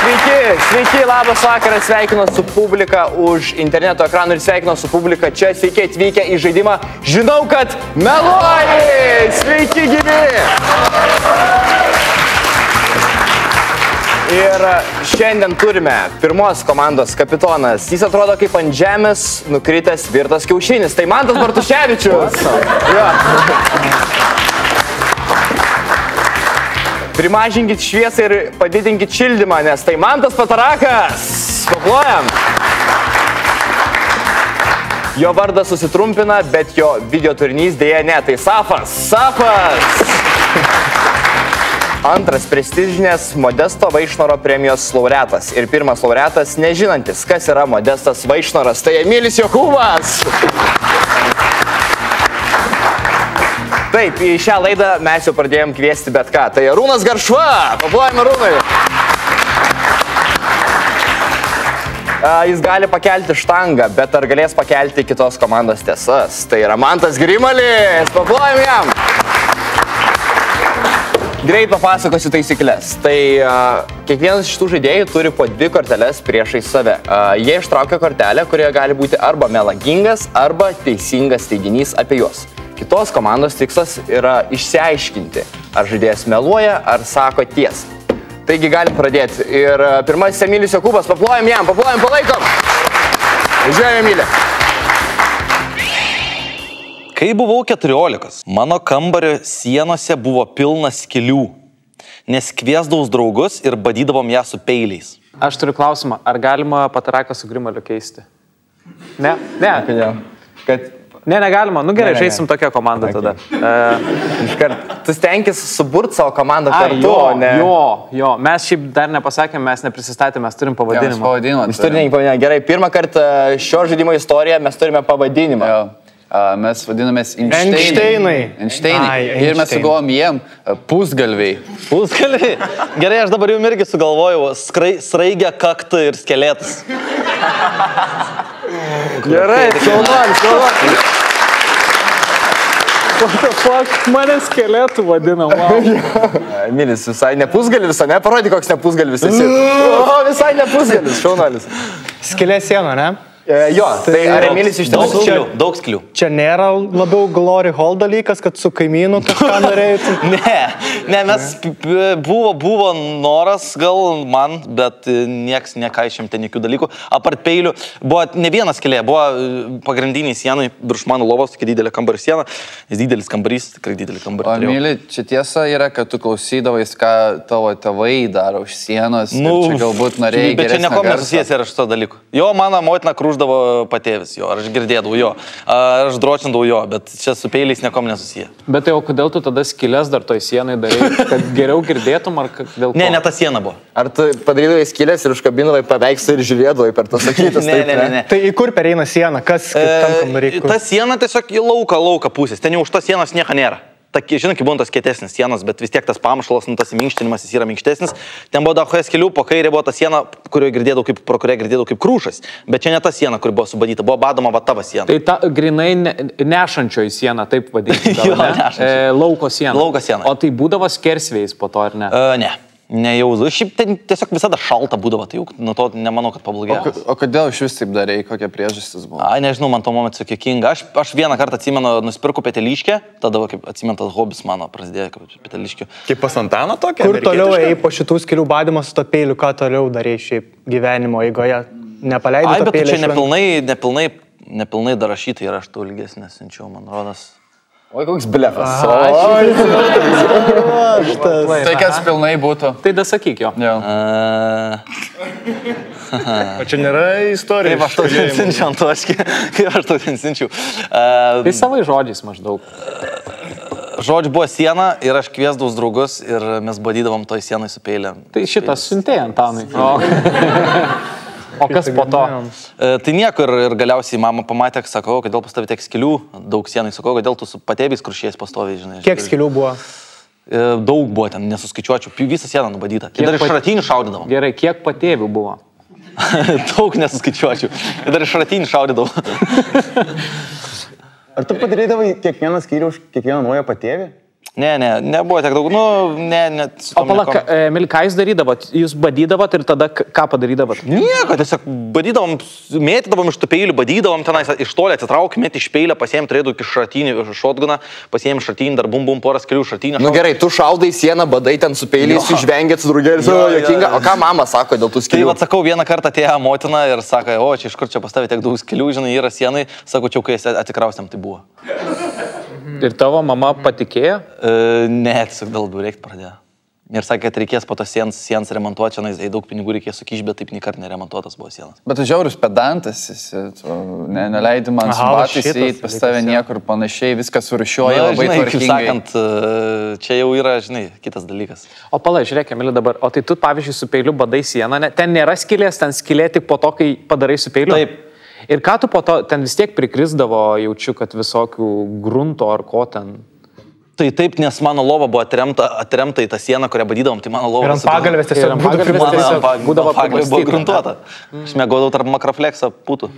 Sveiki, labas vakaras, sveikinu su publika už interneto ekranų ir sveikinu su publika čia, sveiki atvykę į žaidimą Žinau, kad meluoji! Sveiki, gyvi! Ir šiandien turime pirmos komandos kapitonas. Jis atrodo kaip ant žemės nukritęs virtas kiaušinis. Tai Mantas Bartuševičius. Jo. Primažinkit šviesą ir padidinkit šildymą, nes tai Mantas Patarakas. Paplojam. Jo vardas susitrumpina, bet jo video turinys dėja ne. Tai Safas. Antras prestižinės Modesto Vaišnoro premijos laureatas. Ir pirmas laureatas nežinantis, kas yra Modestas Vaišnoras. Tai Emilis Jokūbas. Taip, į šią laidą mes jau pradėjom kviesti bet ką. Tai Arūnas Garšva. Paplojame Arūnui. Jis gali pakelti štangą, bet ar galės pakelti kitos komandos tiesas? Tai yra Mantas Grimalis. Paplojame jam. Greit papasakosiu taisyklės. Tai kiekvienas iš tų žaidėjų turi po 2 korteles priešais save. Jie ištraukia kortelę, kurioje gali būti arba melagingas, arba teisingas teiginys apie juos. Kitos komandos tikslas yra išsiaiškinti, ar žaidėjas meluoja, ar sako tiesą. Taigi galim pradėti. Ir pirmasis Emilis Jokūbas, paplojam jam, palaikom. Žiūrėjau, Emilė. Kai buvau 14, mano kambario sienose buvo pilna skylių, nes kviesdaus draugus ir badydavom ją su peiliais. Aš turiu klausimą, ar galima Pataraką su Grimaliu keisti? Ne? Ne, negalima. Nu gerai, žaisim tokią komandą tada. Iškart, tu stenkis suburt savo komandą kartu, o ne? Jo. Mes šiaip dar nepasakėm, mes neprisistatėm, mes turim pavadinimą. Mes turime pavadinimą. Gerai, pirmą kartą šio žaidimo istoriją mes turime pavadinimą. Mes vadinamės Einšteinai. Ir mes sugalvojom jiem pusgalviai. Pusgalviai? Gerai, aš dabar jums irgi sugalvojau sraigę, kaktą ir skeletas. Gerai, šaunuolis. What the fuck? Mane skeletų vadina, wow. Emilis, visai ne pusgalvis, ne? Parodyk, koks ne pusgalvis esi. O, visai ne pusgalvis, šaunuolis. Skylė siena, ne? Jo, tai ar Emilis iš tiesų? Daug sklių. Čia nėra labiau glory hole dalykas, kad su kaimynu kažką norėjai? Ne, mes buvo noras gal man, bet nieks nekaišėm ten jokių dalykų. Apart peilių, buvo ne vienas skylė, buvo pagrindiniai sienai virš mano lovos, tokia didelė kambario siena. Jis didelis kambarys, tikrai didelį kambarį turėjau. Emili, čia tiesa yra, kad tu klausydavais, ką tavo tėvai daro už sienos, ir čia galbūt norėjai geresnę garsą. Bet čia nieko nesusijęs yra šito dalyku. Jo, mano motina krūždavo patėvis jo, ar aš girdėdavau jo, ar aš dročindavau jo, bet čia su peiliais nieko nesusiję. Bet tai o kodėl tu tada skylės dar toj sienai darai, kad geriau girdėtum, ar dėl ko? Ne, ta siena buvo. Ar tu padarydavai skylės ir užkabindavai paveikslą ir žiūrėdavai per tas sakytas? Ne. Tai į kur pereina siena? Kas tam kambarį? Ta siena tiesiog į lauką pusės, ten jau už tos sienos nieko nėra. Žinai, kaip buvo tos kietesnės sienos, bet vis tiek tas pamašalas, tas minkštinimas jis yra minkštesnis. Ten buvo daug skelių, po kairė buvo ta siena, pro kurią girdėdavau kaip krūšas. Bet čia ne ta siena, kuri buvo subadyta, buvo badoma va tavo siena. Tai ta grinai nešančioji siena, taip vadinasi. Lauko siena. Lauko siena. O tai būdavo skersvėjais po to, ar ne? Ne. Nejauzu. Šiaip ten tiesiog visada šalta būdavo, tai jau nuo to nemanau, kad pablogėjo. O kodėl iš vis taip darei, kokia priežastis buvo? Nežinau, man to momentu juokinga. Aš vieną kartą atsimenu, nusipirku peteliškę, tada kaip atsimenu, tas hobis mano prasidėjo kaip peteliškių. Kaip pas Antano tokia? Kur toliau ėjai po šitų skelių badymas su to peiliu, ką toliau darei šiaip gyvenimo eigoje? Nepaleidai to peilio? Bet čia nepilnai dar rašytai ir aš tų ilgesnės siunčiau, man rodas. Oi, koks blefas. Tai kas pilnai būtų? Tai da sakyk jo. O čia nėra istorija. Kaip aš tau sinčiau ant toškį. Kaip aš tau sinčiau. Tai savai žodžiais maždaug. Žodžiu, buvo siena ir aš kviesdaus draugus ir mes badydavom toj sienai su peilė. Tai šitas siuntėjai Antanui. O kas po to? Tai nieko ir galiausiai mama pamatė, sakau, kodėl pas tavai tiek skylių, daug sienai, sakau, kodėl tu su patėviais krušiais pastoviai, žinai. Kiek skylių buvo? Daug buvo ten, nesuskaičiuočiau, visą sieną nubadyta. Ir dar iš šratinių šaudydavom. Gerai, kiek patėvių buvo? Daug nesuskaičiuočiau. Ir dar iš šratinių šaudydavom. Ar tu padarydavai kiekvieną skyrių už kiekvieną naują patėvį? Nebuvo tiek daug, O pala, Emili, ką jūs darydavot? Jūs badydavot ir tada ką padarydavot? Nieko, tiesiog badydavom, mėtydavom iš tų peilių, badydavom tenais iš tolį atsitraukti, mėti iš peilio, pasiėm turėdų iki šratinį šotguną, pasiėm šratinį, dar bum poras kelių šratinį. Gerai, tu šaudai sieną, badai ten su peiliais, išvengėt su drugeliais, jokinga. O ką mama sako dėl tų skylių? Tai atsakau, vieną kartą atėjo motina ir sako, o čia iš kur čia pastavė tiek daug skylių, žinai, yra sienai, sako, čia kai atsikraustėm, tai buvo. Ir tavo mama patikėjo? Ne, tiesiog dėl labiau reikti pradėjo. Ir sakė, kad reikės po to sienas remontuoti, čia daug pinigų reikės sukišti, bet taip niekart neremontuotas buvo sienas. Bet tu žiaurius pedantas, neleidi man su batais įeiti pas tave niekur panašiai, viskas surūšioja labai tvarkingai. Sakant, čia jau yra, žinai, kitas dalykas. O pala, žiūrėk, Emili dabar, o tai tu, pavyzdžiui, su peiliu badai sieną, ten nėra skylės, ten skylė tik po to, kai padarai su peiliu? Taip. Ir ką tu po to, ten vis tiek prikrisdavo, jaučiu, kad visokių grunto ar ko ten. Tai taip, nes mano lova buvo atremta į tą sieną, kurią badydavom, tai mano lova... Ir ant pagalvės tiesiog būdavo gruntuota. Aš mėgaudavau tarp makroflekso putų.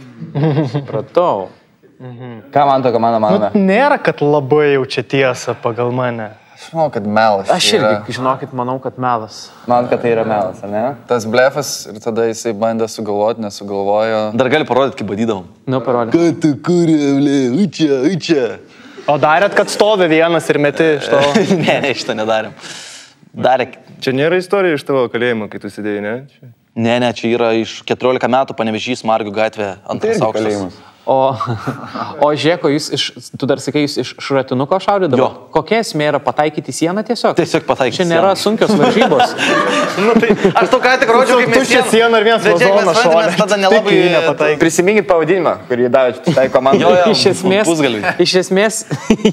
Pratau. Ką man to, ką mano manome? Nėra, kad labai jau čia tiesa pagal mane. Aš manau, kad melas. Aš irgi, žinokit, manau, kad melas. Man, kad tai yra melas, ar ne? Tas blefas ir tada jisai bandė sugalvoti, nesugalvojo. Dar gali parodyti, kaip badydavom. Nu, parodyk. Ką tu kūrė, učia. O darėt, kad stovi vienas ir meti iš to? Ne, šitą nedarėm. Darė. Čia nėra istorija iš tavo kalėjimo, kai tu sėdėjai, ne? Ne, čia yra iš 14 metų Panevėžys, Margių gatvė, antras aukštas. O žiūrėko, tu dar sakai, jūs iš šratinuko šaudydavo? Jo. Kokia esmė yra pataikyti sieną tiesiog? Tiesiog pataikyti sieną. Čia nėra sunkios varžybos. Aš tau ką tik rodžiau, kaip mes sieną ir vienas vazonas šaudė. Tada nelabai... Prisiminkit pavadinimą, kurį davė tai komandai. Iš esmės,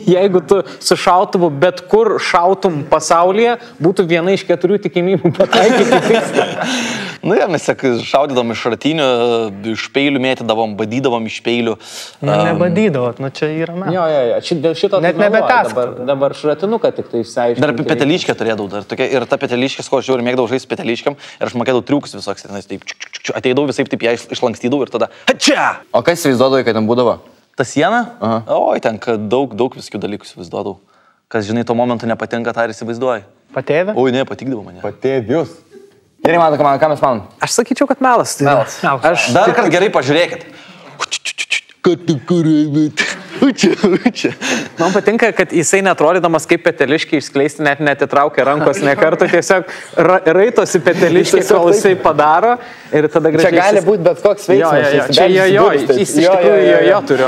jeigu tu su šautuvu bet kur šautum pasaulyje, būtų viena iš 4 tikimybių pataikyti tikslą. Mes šaudydavom iš šratinių, iš peilių mėtydavom, badydavom iš peilių. Nebadydavot, čia yra mes. Jo, dėl šito net nebetas. Dabar šratinuką tik tai išsiaiškinti. Dar peteliškę turėdavau, ir ta peteliškė, ko aš žiūrėjau, mėgdavau žaisti peteliškėm ir aš mokėdavau triukus visoks, taip, ateidavau visai taip ją išlankstydavau ir tada, čia! O kas įsivaizduodavai, kad ten būdavo? Ta siena? Oi, ten daug viskių dalykų įsivaizduodavau. Kas, žinai, tuo momentu nepatinka, tą ir įsivaizduoji. Patėvė? Oi, ne, patikdavo mane. Patėvius. Gerai, man, ką mes manom? Aš sakyčiau, kad melas. Melas. Dar kartą gerai pažiūrėkit. Kad tu kuriai, čia. Man patinka, kad jisai netrodydamas kaip peteliškiai išskleisti, net netitraukia rankos ne kartą, tiesiog raitosi peteliškiai, kol jisai padaro ir tada gražiai... Čia gali būti bet koks veiksmas. Čia jis iš tikrųjų jo turiu.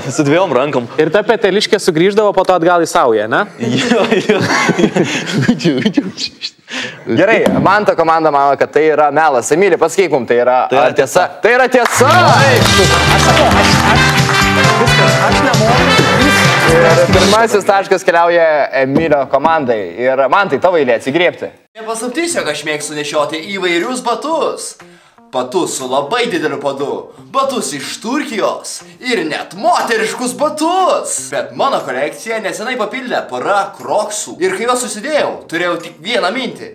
Su 2 rankom. Ir ta peteliškė sugrįždavo po to atgal į saują, ne? Gerai, man ta komanda mano, kad tai yra melas. Emili, pasakyk mums, tai yra tiesa. Tai yra tiesa! Aš nenoriu. Ir pirmasis taškas keliauja Emilio komandai. Ir man tai tavo eilė atsigriebti. Nepaslaptysiu, kad aš mėgstu nešioti įvairius batus. Batus su labai dideliu padu, batus iš Turkijos ir net moteriškus batus. Bet mano kolekcija nesenai papildė pora kroksų. Ir kai juos susidėjau, turėjau tik vieną mintį.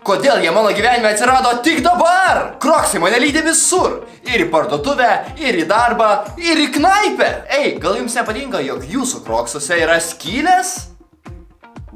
Kodėl jie mano gyvenime atsirado tik dabar? Kroksai mane lydi visur. Ir į parduotuvę, ir į darbą, ir į knaipę. Ei, gal jums nepatinka, jog jūsų kroksuose yra skylės?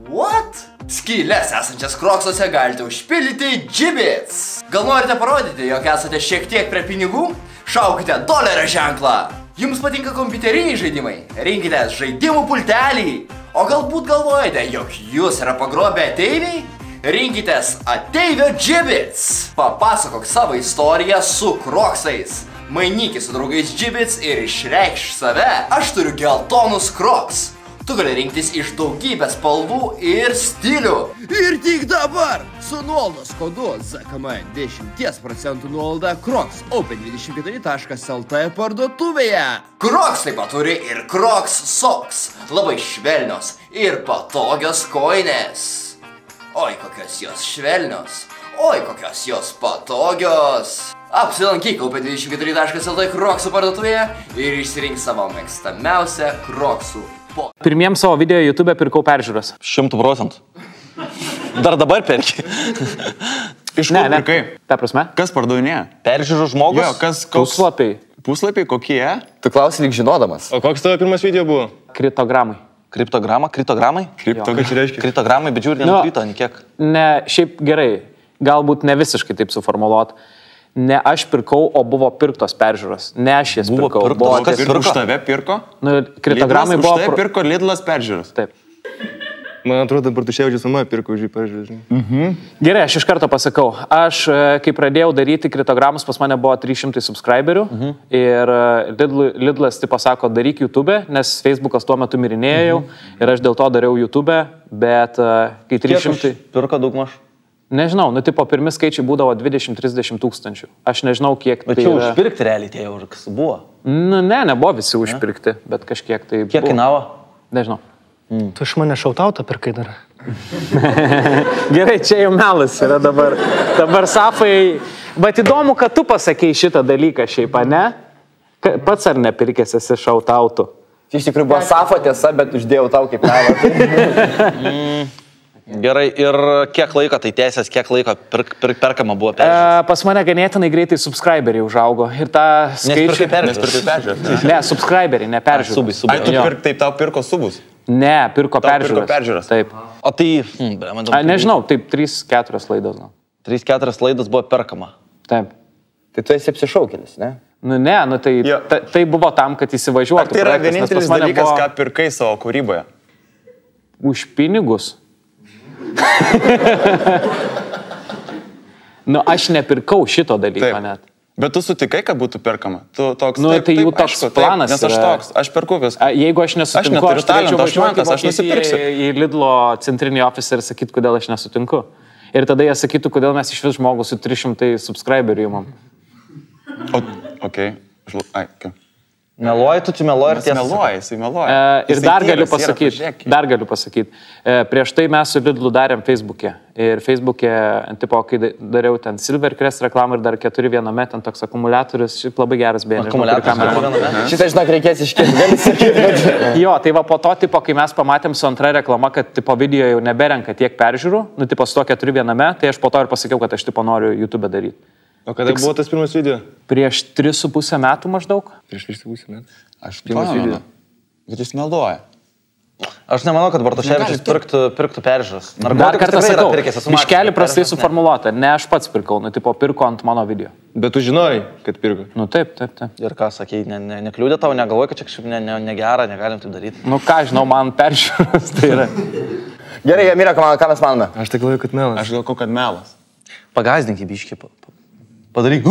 What? Skylės esančias kroksuose galite užpildyti džibits. Gal norite parodyti, jog esate šiek tiek prie pinigų? Šaukite dolerio ženklą. Jums patinka kompiuteriniai žaidimai? Rinkitės žaidimų pultelį. O galbūt galvojate, jog jūs yra pagrobę ateiviai? Rinkitės ateivio džibits. Papasakok savo istoriją su kroksais. Mainykis su draugais džibits ir išreikšk save. Aš turiu geltonus kroks. Tu gali rinktis iš daugybės spalvų ir stilių. Ir tik dabar su nuolaidos kodu ZKM 10% nuolaida Crocs open24.lt parduotuvėje. Crocs taip pat turi ir Crocs Socks. Labai švelnios ir patogios kojinės. Oi, kokios jos švelnios. Oi, kokios jos patogios. Apsilankyk open24.lt Crocsų parduotuvėje ir išsirink savo mėgstamiausią Crocsų. Pirmiems savo video YouTube pirkau peržiūras. 100%. Dar dabar perki. Iš kur pirkai? Ta prasme? Kas pardavinėja? Peržiūrų žmogus? Jo, kas... Puslapiai. Puslapiai kokie? Tu klausi lyg žinodamas. O koks tavo pirmas video buvo? Kritogramai. Kriptogramai? Kriptogramai, bet žiūrėjau, nenukrito, kiek. Ne, šiaip gerai, galbūt ne visiškai taip suformuluot. Ne aš pirkau, o buvo pirktos peržiūros. Ne aš jas pirkau. Kas už tave pirko? Nu, kriptogramai buvo... Už tave pirko Lidlas peržiūros. Taip. Man atrodo, Bartuševičius sama pirko už jį peržiūros. Gerai, aš iš karto pasakau. Aš, kai pradėjau daryti kriptogramus, pas mane buvo 300 subscriberių. Ir Lidlas tipo sako, daryk YouTube, nes Facebookas tuo metu mirinėjau. Ir aš dėl to dariau YouTube, bet kai 300... Pirko daugmaž? Nežinau, nu tipo pirmi skaičiai būdavo 20-30 tūkstančių. Aš nežinau, kiek bet tai... Bet čia užpirkti realiai tie jau kas buvo? Nu, nebuvo visi užpirkti, bet kažkiek tai... Kiek kainavo? Nežinau. Tu iš mane šautautą pirkai dar. Gerai, čia jau melas yra dabar. Dabar Safai... Bet įdomu, kad tu pasakei šitą dalyką šiaip, ne? Pats ar nepirkęs esi šautautų? Iš tikrųjų buvo Safo tiesa, bet uždėjau tau kaip melą. Gerai, ir kiek laiko tai tęsės, kiek laiko perkama buvo peržiūrės? Pas mane ganėtinai greitai subscriberiai užaugo. Ir tą skaičių... Nes pirkai peržiūrės? Ne, subscriberiai, ne peržiūrės. Ai, tu taip tau pirko subus? Ne, pirko peržiūrės. Taip. O tai... Nežinau, taip 3-4 laidos. 3-4 laidos buvo perkama? Taip. Tai tu esi apsišaukelis, ne? Nu ne, nu tai buvo tam, kad įsivažiuotų. Ar tai yra vienintelis dalykas, ką pirkai savo kūryboje? Už pinigus? Nu, aš nepirkau šito dalyko net. Bet tu sutikai, kad būtų perkama? Tu toks, nu, tai jų toks planas. Nes aš toks, aš perku viską. Jeigu aš nesutinku, aš turėčiau važiuoti į Lidlo centrinį ofisą ir sakyti, kodėl aš nesutinku. Ir tada jie sakytų, kodėl mes iš vis žmogus su 300 subscriberių įmam. Okei. Meluoji, tu čia meluoji ir tiesa. Jisai meluoja. Ir dar galiu pasakyti. Prieš tai mes su Lidlu darėm Facebook'e. Ir Facebook'e, tipo, kai dariau ten Silvercrest reklamą ir dar 4 viename, ten toks akumuliatorius, šiaip labai geras beje. Šitą, žinok, reikės iškėti, gali sakyti. Jo, tai va po to, tipo, kai mes pamatėm su antra reklama, kad tipo video jau neberenka tiek peržiūrų, nu, tipo, su to 4 viename, tai aš po to ir pasakiau, kad aš tipo noriu YouTube daryti. O kada buvo tas pirmas video? Prieš 3,5 metų maždaug. Prieš 3,5 metų. Aš pirmas video. Bet jis meluoja. Aš nemanau, kad Bartuševičius pirktų peržiūras. Dar kartą sakau, miškelį prastai suformuluota. Ne aš pats pirkau, nu tipo pirko ant mano video. Bet tu žinojai, kad pirko? Nu taip. Ir ką sakei, nekliūdė tau, negalvoji, kad čia kažkaip negera, negalim tai daryti. Nu ką, žinau, man peržiūras tai yra. Gerai, Mira, ką mes manome? Aš tai galvoju, kad melas. Aš galvoju, kad melas. Pagazdink į biškį. Padaryk.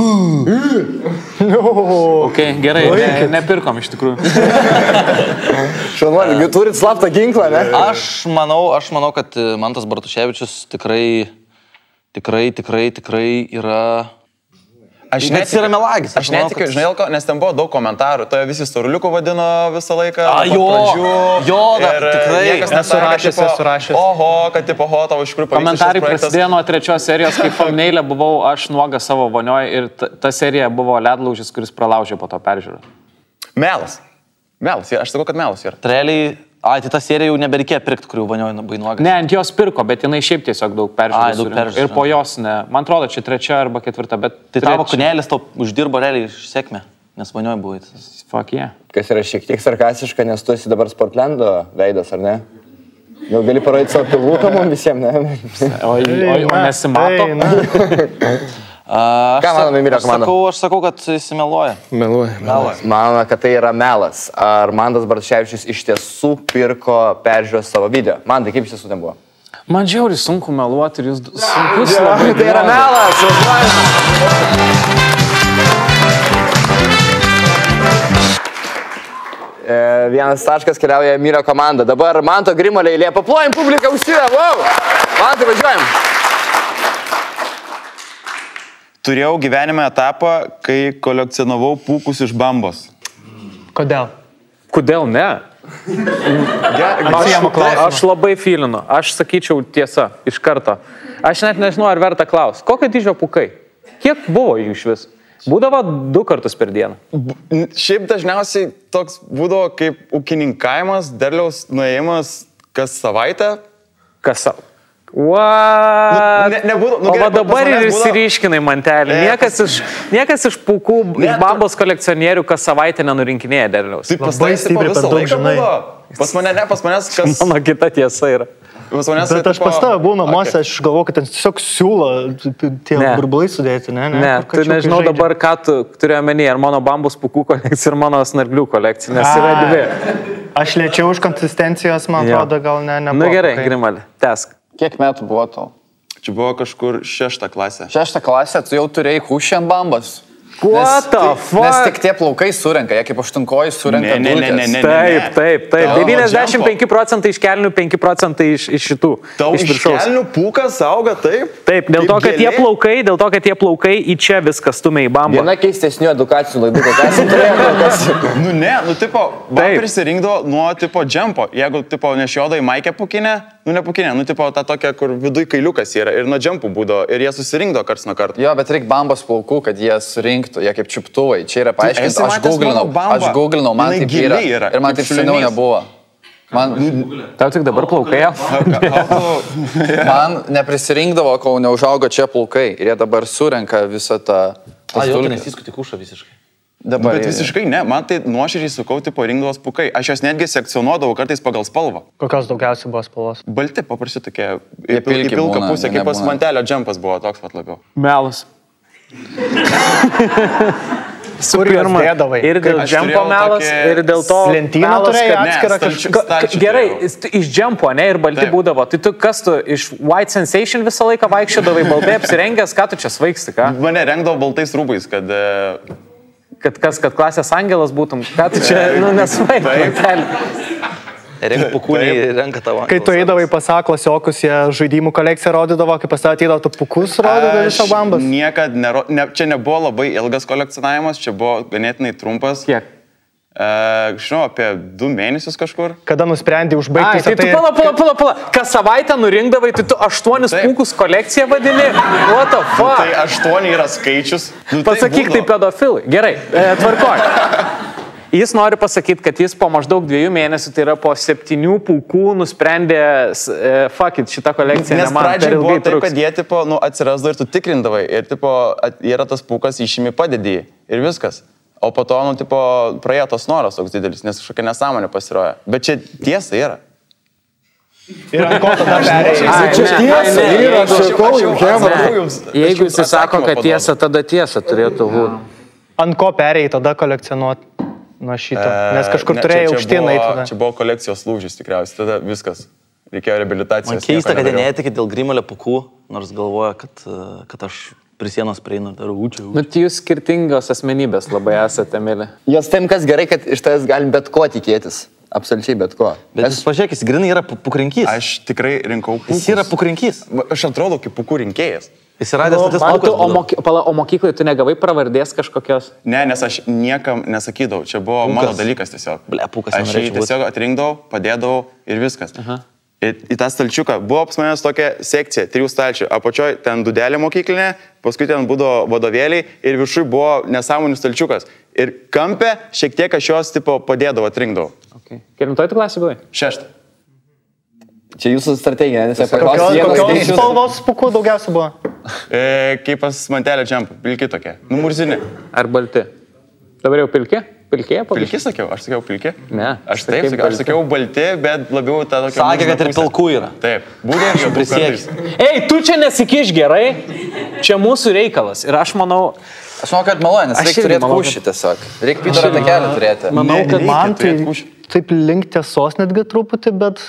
Ok, gerai, nepirkom iš tikrųjų. Šaunuolį, turit slaptą ginklą, ne? Aš manau, kad Mantas Bartuševičius tikrai yra... Aš yra melagis. Aš netikiu, žinai, nes ten buvo daug komentarų. Tai visi storuliuku vadino visą laiką. Tikrai. Niekas nesurašęs. Oho, kad tipo, tau iš tikrųjų pavyks. Komentarai prasidėjo nuo 3 serijos, kai thumbnail'e buvau aš nuogas savo vonioj ir ta serija buvo ledlaužis, kuris pralaužė po to peržiūrą. Melas. Aš sakau, kad melas yra. Realiai, tai ta serija jau nebereikėjo pirkti, kurių vonioj bainuogas. Ne, ant jos pirko, bet jinai šiaip tiesiog daug peržiūrų. Ir po jos, ne. Man atrodo, čia 3 arba 4, bet... Tai tavo kūnelis tau uždirbo realiai iš sėkmę, nes vonioj buvai. Fuck yeah. Kas yra šiek tiek sarkastiška, nes tu esi dabar Sportlando veidas, ar ne? Jau gali parodyti savo pilvuką mums visiems, ne? O nesimato? Ką manome, Mira, komanda? Aš sakau, kad jis meluoja. Meluoja. Manome, kad tai yra melas. Ar Mantas Bartuševičius iš tiesų pirko peržiūros savo video? Man tai kaip iš tiesų ten buvo? Man žiauriai sunku meluoti ir jūs sunkus labai. Tai yra melas! Vienas taškas keliauja Mira komanda. Dabar Manto Grimolė eilė. Paplojim publiką užsivę. Wow! Mantai, važiuojam. Turėjau gyvenime etapą, kai kolekcionavau pūkus iš bambos. Kodėl? Kodėl ne? Aš labai filinu. Aš sakyčiau tiesa, iš karto. Aš net nežinau, ar verta klaus. Kokio dydžio pūkai? Kiek buvo jų iš vis? Būdavo 2 kartus per dieną. Šiaip dažniausiai toks būdavo kaip ūkininkavimas, derliaus nuėjimas kas savaitę. What? O gerai, dabar ir išsiryškinai mantelį. Niekas iš pūkų, iš bambos kolekcionierių kas savaitę nenurinkinėja derliaus. Taip, pas tai stipriai per daug žinai. Pas manęs kas... Mano kita tiesa yra. Bet aš pas tavę buvau namuose, aš galvoju, kad ten tiesiog siūlo tie burbulai sudėti, ne? Ne, tu nežinau dabar, ką tu turiu omeny, ar mano bambos pūkų kolekcija ir mano snarglių kolekcija, nes yra dvi. Aš lėčiau už konsistencijos, man atrodo, gal ne. Nu gerai, Grimalė, tęsk. Kiek metų buvo tau? Čia buvo kažkur 6 klasė. 6 klasė, tu jau turėjai kūšį ant bambos. What the fuck? Nes tik tie plaukai surenka, jie kaip aštunkojai surenka glūtės. Taip. 95% iš kelnių, 5% iš šitų. Tau iš kelnių pūkas auga taip? Taip, dėl to, kad tie plaukai į čia viskas stumia į bambą. Viena keistesnių edukacinių laidų, kokią esam turėję. Tipo, man prisirinkdavo nuo tipo džempo. Jeigu tipo nešiodai maikę pukinę, ne pukinę, tipo tą tokią, kur viduj kailiukas yra ir nuo džempų būdavo ir jie susirinkdavo karts nuo karto. Jo, bet reikia bambos plaukų, kad jie surinktų, jie kaip čiuptuvai. Čia yra paaiškinti, aš googlinau, man taip yra. Ir man taip seniau nebuvo. Tau tik dabar plaukai. Man neprisirinkdavo, kol neužaugo čia plaukai. Ir jie dabar surenka visą tą... Jau tu nesiskuti kušą visiškai. Bet visiškai ne, man tai nuoširdžiai sukau tipo rinkdavos pūkai. Aš jos netgi sekcionuodavau kartais pagal spalvą. Kokios daugiausiai buvo spalvos? Balti, paprasti tokie, į pilką pusę, kaip pas mantelio džempas buvo toks pat labiau. Melas. Su pirma, ir dėl džempo melas, ir dėl to melas, kad... Gerai, iš džempo, ne, ir balti būdavo. Tai tu kas tu iš White Sensation visą laiką vaikščiodavai baltai apsirengęs, ką tu čia svaigsti, ką? Mane rengdavo baltais rūbais, kad klasės angelas būtum, ką tu čia, nesvaigti. Renka pukūniai, renka tavo. Kai tu eidavai pas klasiokus, jie žaidimų kolekciją rodydavo, kai pas tave ateidavo, tu pukus rodydavo visą bambas? Niekad, čia nebuvo labai ilgas kolekcionavimas, čia buvo ganėtinai trumpas. Kiek? Žinau, apie 2 mėnesius kažkur. Kada nusprendė užbaigti visą tai? Pala. Kas savaitę nurinkdavai, tai tu 8 pūkus kolekciją vadini? What the fuck? Tai 8 yra skaičius. Pasakyk, tai pedofilai. Gerai, tvarkoj. Jis nori pasakyti, kad jis po maždaug 2 mėnesių, tai yra po 7 pūkų, nusprendė, fuck it, šitą kolekciją ne man per ilgai truks. Nes pradžiai buvo taip, kad jie tipo, atsirasdavo ir tu tikrindavai. Ir tipo, yra tas pūkas, išimi padedėjai. Ir viskas. O po to, tipo, praėjo tos noras toks didelis, nes kažkokia nesąmonė pasiroja. Bet čia tiesa yra. Ir ant ko tada perėjai? Čia tiesa yra, aš sakau jums. Jeigu jis sako, kad tiesa, tada tiesa turėtų būti. Ant ko perėjai tada kolekcionuoti? Nuo šito, nes kažkur turėjai aukštiną tada. Čia buvo kolekcijos lūžis tikriausiai, tada viskas. Reikėjo reabilitacijos. Man keista, kad jie netikė dėl Grimalio pūkų, nors galvoja, kad aš prie sienos prieinu ir darau ūčiau. Bet jūs skirtingos asmenybės labai esate, mėly. Jos tam, kas gerai, kad iš tavęs galim bet ko tikėtis. Absoliučiai bet ko. Bet jūs pažiūrėkis, grinai yra pūkrinkys. Aš tikrai rinkau pūkus. Jis yra pūkrinkys. Aš atrodo kaip pūkų rinkėjas. Jis yra radęs tas pūkas. O mokyklai tu negavai pravardės kažkokios? Ne, nes aš niekam nesakydavau. Čia buvo mano dalykas tiesiog. Ble, pūkas aš jį tiesiog atrinkdavau, padėdavau ir viskas. Į tą stalčiuką buvo pas manęs tokia sekcija, 3 stalčių. Apačioj ten dudelė mokyklinė, paskui ten būdavo vadovėliai ir viršui buvo nesąmonių stalčiukas. Ir kampe šiek tiek aš jos tipo padėdavau, atrinkdavau. Kelintoj tu klasė buvai? 6. Čia jūsų strategija, nes kokios spalvos pūkų daugiausia buvo? Kaip pas mantelio džempą, pilki tokie, murzini. Ar balti? Dabar jau pilki? Pilki sakiau, aš sakiau pilki. Ne. Aš taip sakiau, aš sakiau balti, bet labiau tą tokią... Sakė, kad ir pilkų yra. Taip, būdavo jau prisiekis. Ei, tu čia nesikiš gerai, čia mūsų reikalas ir aš manau... Aš manau, kad meluoju, nes reikia turėti kušį tiesiog. Reikia Pytaro takelį turėti. Manau, kad man tai taip link tiesos netgi truputį, bet,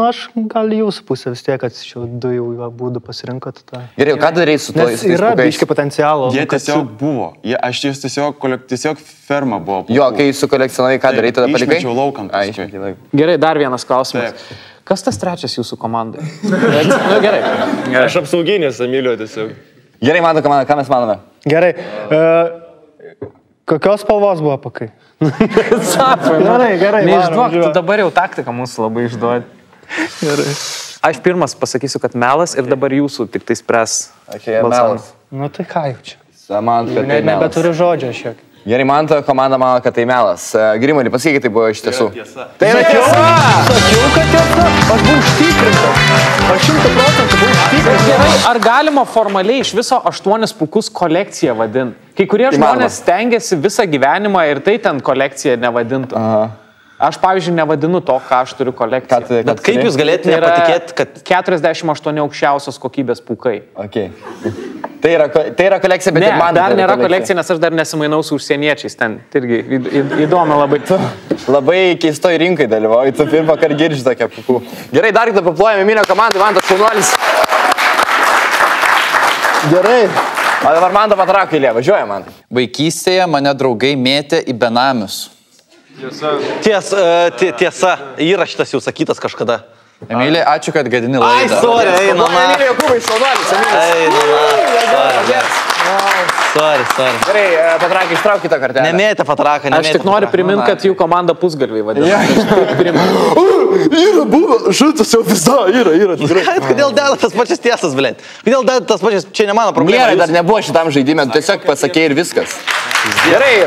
aš gal jūsų pusę vis tiek atsičiau 2 jau būdų pasirinkot tą. Gerai, ką darai su to? Nes yra biški potencialo. Jie tiesiog buvo. Aš jūs tiesiog ferma buvo. Jo, kai su kolekcionavai, ką darai, tada palikai? Išmečiau laukant. Gerai, dar vienas klausimas. Kas tas trečias jūsų komandai? Gerai. Aš apsauginis, Emilio tiesiog. Gerai, mano komanda, ką mes manome? Gerai. Kokios spalvos buvo pakai? Gerai. Neišduok, tu dabar jau taktiką mūsų labai išduodi. Gerai. Aš pirmas pasakysiu, kad melas ir dabar jūsų tik tai spręs. Melas. Nu tai ką jau čia? Man, kad tai nebeturiu žodžio šiek. Gerai, man ta komanda mano, kad tai melas. Grimalį, pasakykit, tai buvo iš tiesų. Tai yra tiesa! Sakiau, kad tiesa. Aš buvau užtikrintas. Aš 100% buvau užtikrintas. Gerai, ar galima formaliai iš viso 8 pūkus kolekciją vadinti? Kai kurie žmonės stengiasi visą gyvenimą ir tai ten kolekciją nevadintų. Aš, pavyzdžiui, nevadinu to, ką aš turiu kolekciją. Bet kaip jūs galėtumėte patikėti, kad 48 aukščiausios kokybės pūkai. Okay. Tai yra kolekcija, bet ne, ir man dar nėra kolekcija, nes aš dar nesimainau su užsieniečiais. Ten irgi įdomu labai. Labai keistoj rinkai dalyvauji, tu pirmą kartą girdži tokią pūkų. Gerai, dar kitą paplojame Minio komandai, Mantas šaunuolis. Gerai. O dabar Manto Patrakų eilė, važiuoja man. Vaikystėje mane draugai mėtė į benamius. Tiesa, įrašytas jau sakytas kažkada. Emilija, ačiū, kad gadini laidą. Ai, sorry, eina, na. Emilija Jokūbai, šaunuolis, Sorry. Gerai, Patrakai, ištrauk kitą kartelę. Nemėtė Patraką, Aš tik noriu priminti, kad jų komanda pusgalviai vadina. Yra buvo, šitas jau visa, yra. Kodėl deda tas pačias tiesas, blėt? Kodėl deda tas pačias, čia ne mano problema. Nėra, dar nebuvo šitam žaidime, tiesiog pasakė ir viskas. Gerai.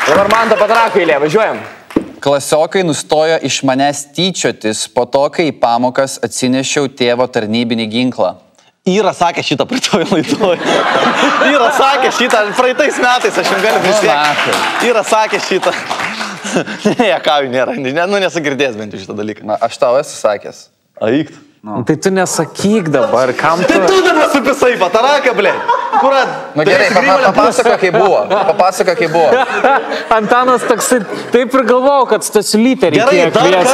Dabar Manto Patrakų eilė, važiuojam. Klasiokai nustojo iš manęs tyčiotis po to, kai į pamokas atsinešiau tėvo tarnybinį ginklą. Yra sakė šitą praeitoj laidoj. Yra sakė šitą praeitais metais, aš jums galiu prisiekti. Yra sakė šitą. Ne, kavį nėra, nesagirdės bent jau šitą dalyką. Na, aš tau esu sakęs. Aikt. No. Tai tu nesakyk dabar, kam tu... Tai tu dabar supisai Pataraką, blė. Kurat? Na gerai, papasako, kaip buvo. Antanas toksai, taip ir galvojau, kad Stasiulytė reikėjo kvies.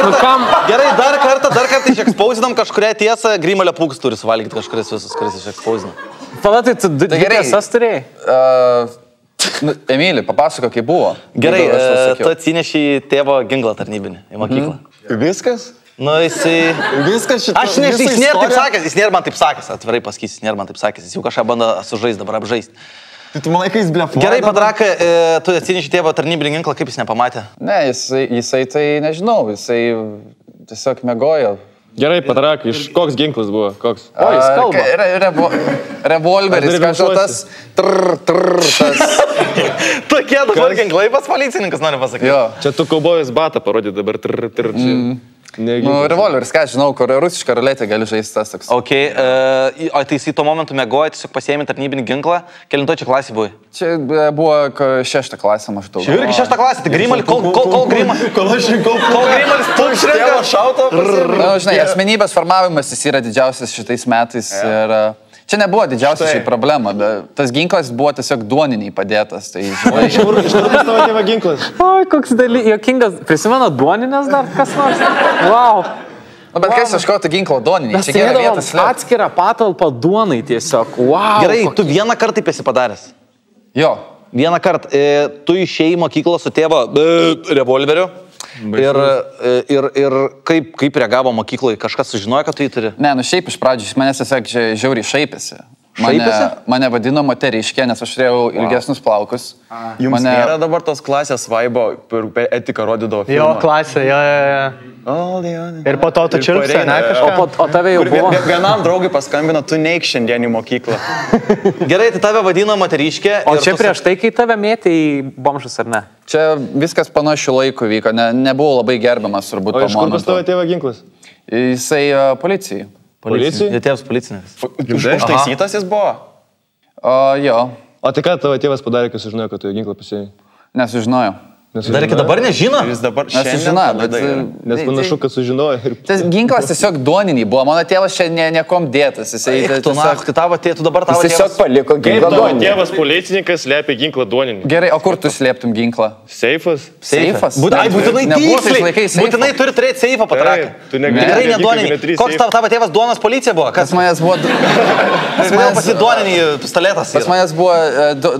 Gerai, dar kartą išekspauzinam kažkurią tiesą, Grimalio pūks turi suvalgyti kažkuris visus, kuris išekspauzinam. Pala, tai tu dvi tiesas turėjai? Emilija, papasako, kaip buvo. Gerai, tu atsineši tėvo ginklą tarnybinį į mokyklą. Viskas? Nu, jisai... Viskas šitą... Aš nežinau, jis nėra taip sakęs, jis nėra man taip sakęs, atvirai pasakysiu, jis nėra man taip sakęs, jis jau kažką bando sužaisti, dabar apžaisti. Tai tu manai, kai jis blefuoja? Gerai, Patraka, tu atsineši tėvo tarnybinį ginklą, kaip jis nepamatė? Ne, jisai tai nežinau, jisai tiesiog mėgojo. Gerai, Patraka, koks ginklas buvo? Koks? O, jis kalba. Revolveris, kažkas tas... Tokie dabar ginklai pas policininkas nori pasakyti. Čia tu kaubojus batą parodė dabar. Nu, revolveris, ką žinau, kur rusišką ruletę gali žaisti tas toks. Ok, o tai jis į tuo momentu mėgojo, tiesiog pasiėmė tarnybinį ginklą. Kelinto čia klasė buvai? Čia buvo 6 klasė maždaug. Čia irgi 6 klasė, tai Grimalis, kol Grimalis tėvo šauto. Žinai, asmenybės formavimas jis yra didžiausias šitais metais ir... Čia nebuvo didžiausia šiai problema, bet tas ginklas buvo tiesiog duoniniai padėtas. Tai, žinai, iš kur tavo tėvo ginklas? Oi, koks jokingas. Prisimena duoninės dar kas nors? Wow. Nu, bet kas ieškotų ginklo duoniniai? Mes turėdavom atskirą patalpą duonai tiesiog. Wow. Gerai, tu vieną kartą taip esi padaręs? Jo. Vieną kartą. Tu išėjai į mokyklą su tėvo revolveriu. Ir kaip reagavo mokykloje? Kažkas sužinojo, kad tu jį turi? Ne, nu šiaip iš pradžių jis manęs tiesiog žiauriai šaipėsi. Mane vadino moteriškė, nes aš turėjau ilgesnius plaukus. Jums nėra dabar tos klasės vaibo, per etiką rodydavo filmą? Jo, klasė, jo. Ir po to tu čirpsi, ne kažką? O tave jau buvo? Vienam draugui paskambino, tu neik šiandien į mokyklą. Gerai, tai tave vadino moteriškė. O čia prieš tai, kai tave mėtė į bomžus, ar ne? Čia viskas panašių laikų vyko, nebuvo labai gerbiamas turbūt. O iš kur pas tavo tėvo ginklas? Jisai policijai. Policijai? Tėvas policininkas. Užtaisytas jis buvo? Jo. O tai ką tavo tėvas padarė, kai sužinojo, kad tu ginklą pasėjai? Nesužinojo. Dar iki dabar nežino? Jis dabar nesužinojo, bet... Nes panašu, kad sužinojo. Tas ginklas tiesiog duoniniai buvo. Mano tėvas čia niekom dėtas. Tu dabar tavo tėvas... Tiesiog paliko ginklą duoninį. Tėvas policininkas slėpė ginklą duoninį. Gerai, o kur tu slėptum ginklą? Seifas? Seifas? Būtinai tiksliai. Būtinai turi turėti seifą, Patraką. Gerai, ne duoninį. Koks tavo tėvas duonos policija buvo? Pas manęs buvo... Pas manęs pasi duoninį pistoletas. Pas manęs buvo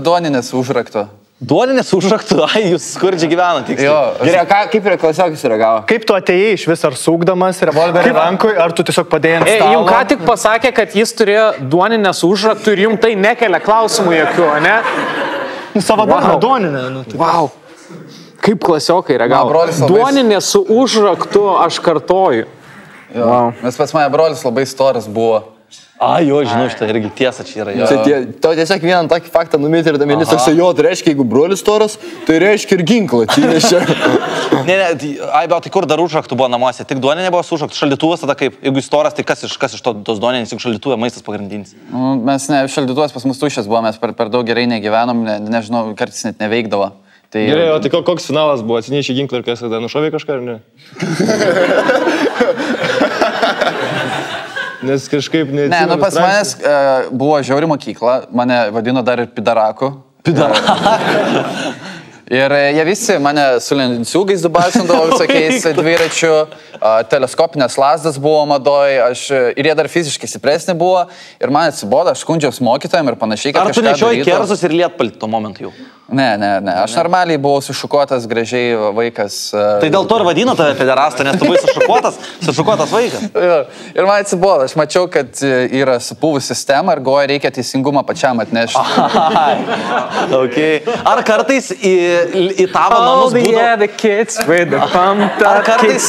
duoninės užrakto. Duoninės užraktų, jūs skurdžiai gyvenat. Gerai, kaip ir klasiokis reagavo? Kaip tu atėjai iš vis, ar sūkdamas revolverį rankui, ar tu tiesiog padėjai ant stalo? Jums ką tik pasakė, kad jis turėjo duoninės užraktų ir jums tai nekelia klausimų jokių, ne? Savo duoninę. Wow. Kaip klasiokai reagavo? Duoninė su užraktu, aš kartoju. Nes pas mane brolis labai storas buvo. Jo, žinau, šitą irgi tiesa čia yra. Tau tiesiog vieną tokį faktą numetė ir damenys toks, jo, tai reiškia, jeigu brolis storas, tai reiškia ir ginklą atsinešė. Ne, bet tai kur dar užraktų buvo namuose? Tik duonė nebuvo sušaktų. Šaldytuvas tada kaip, jeigu jis storas, tai kas iš tos duonės, juk šaldytuvė maistas pagrindinis. Mes ne, šaldytuvas pas mus tuščias buvo, mes per daug gerai negyvenom, nežinau, kartais net neveikdavo. Tai... Gerai, o tai koks finalas buvo? Atsinešė ginklą ir kas tada nušovė kažką, ar ne? Nes kažkaip neatsimenu. Ne, pas manęs buvo žiauri mokykla, mane vadino dar ir pidaraku. Ir jie visi mane su lenciūgais dubasindavo visokiais dviračių, teleskopinės lasdas buvo madoj, ir jie dar fiziškai stipresni buvo, ir man atsibodo, aš skundžiaus mokytojam ir panašiai. Ar tu nešioji kerzus ir lietpaltį tuo momentu jau? Ne, aš normaliai buvau sušukuotas, gražiai vaikas. Tai dėl to ir vadino tave pederastą, nes tu buvai sušukuotas vaikas. Ir man atsibodo, aš mačiau, kad yra supuvus sistema ir goja reikia teisingumą pačiam atnešti. Okay. Ar kartais į tavo namus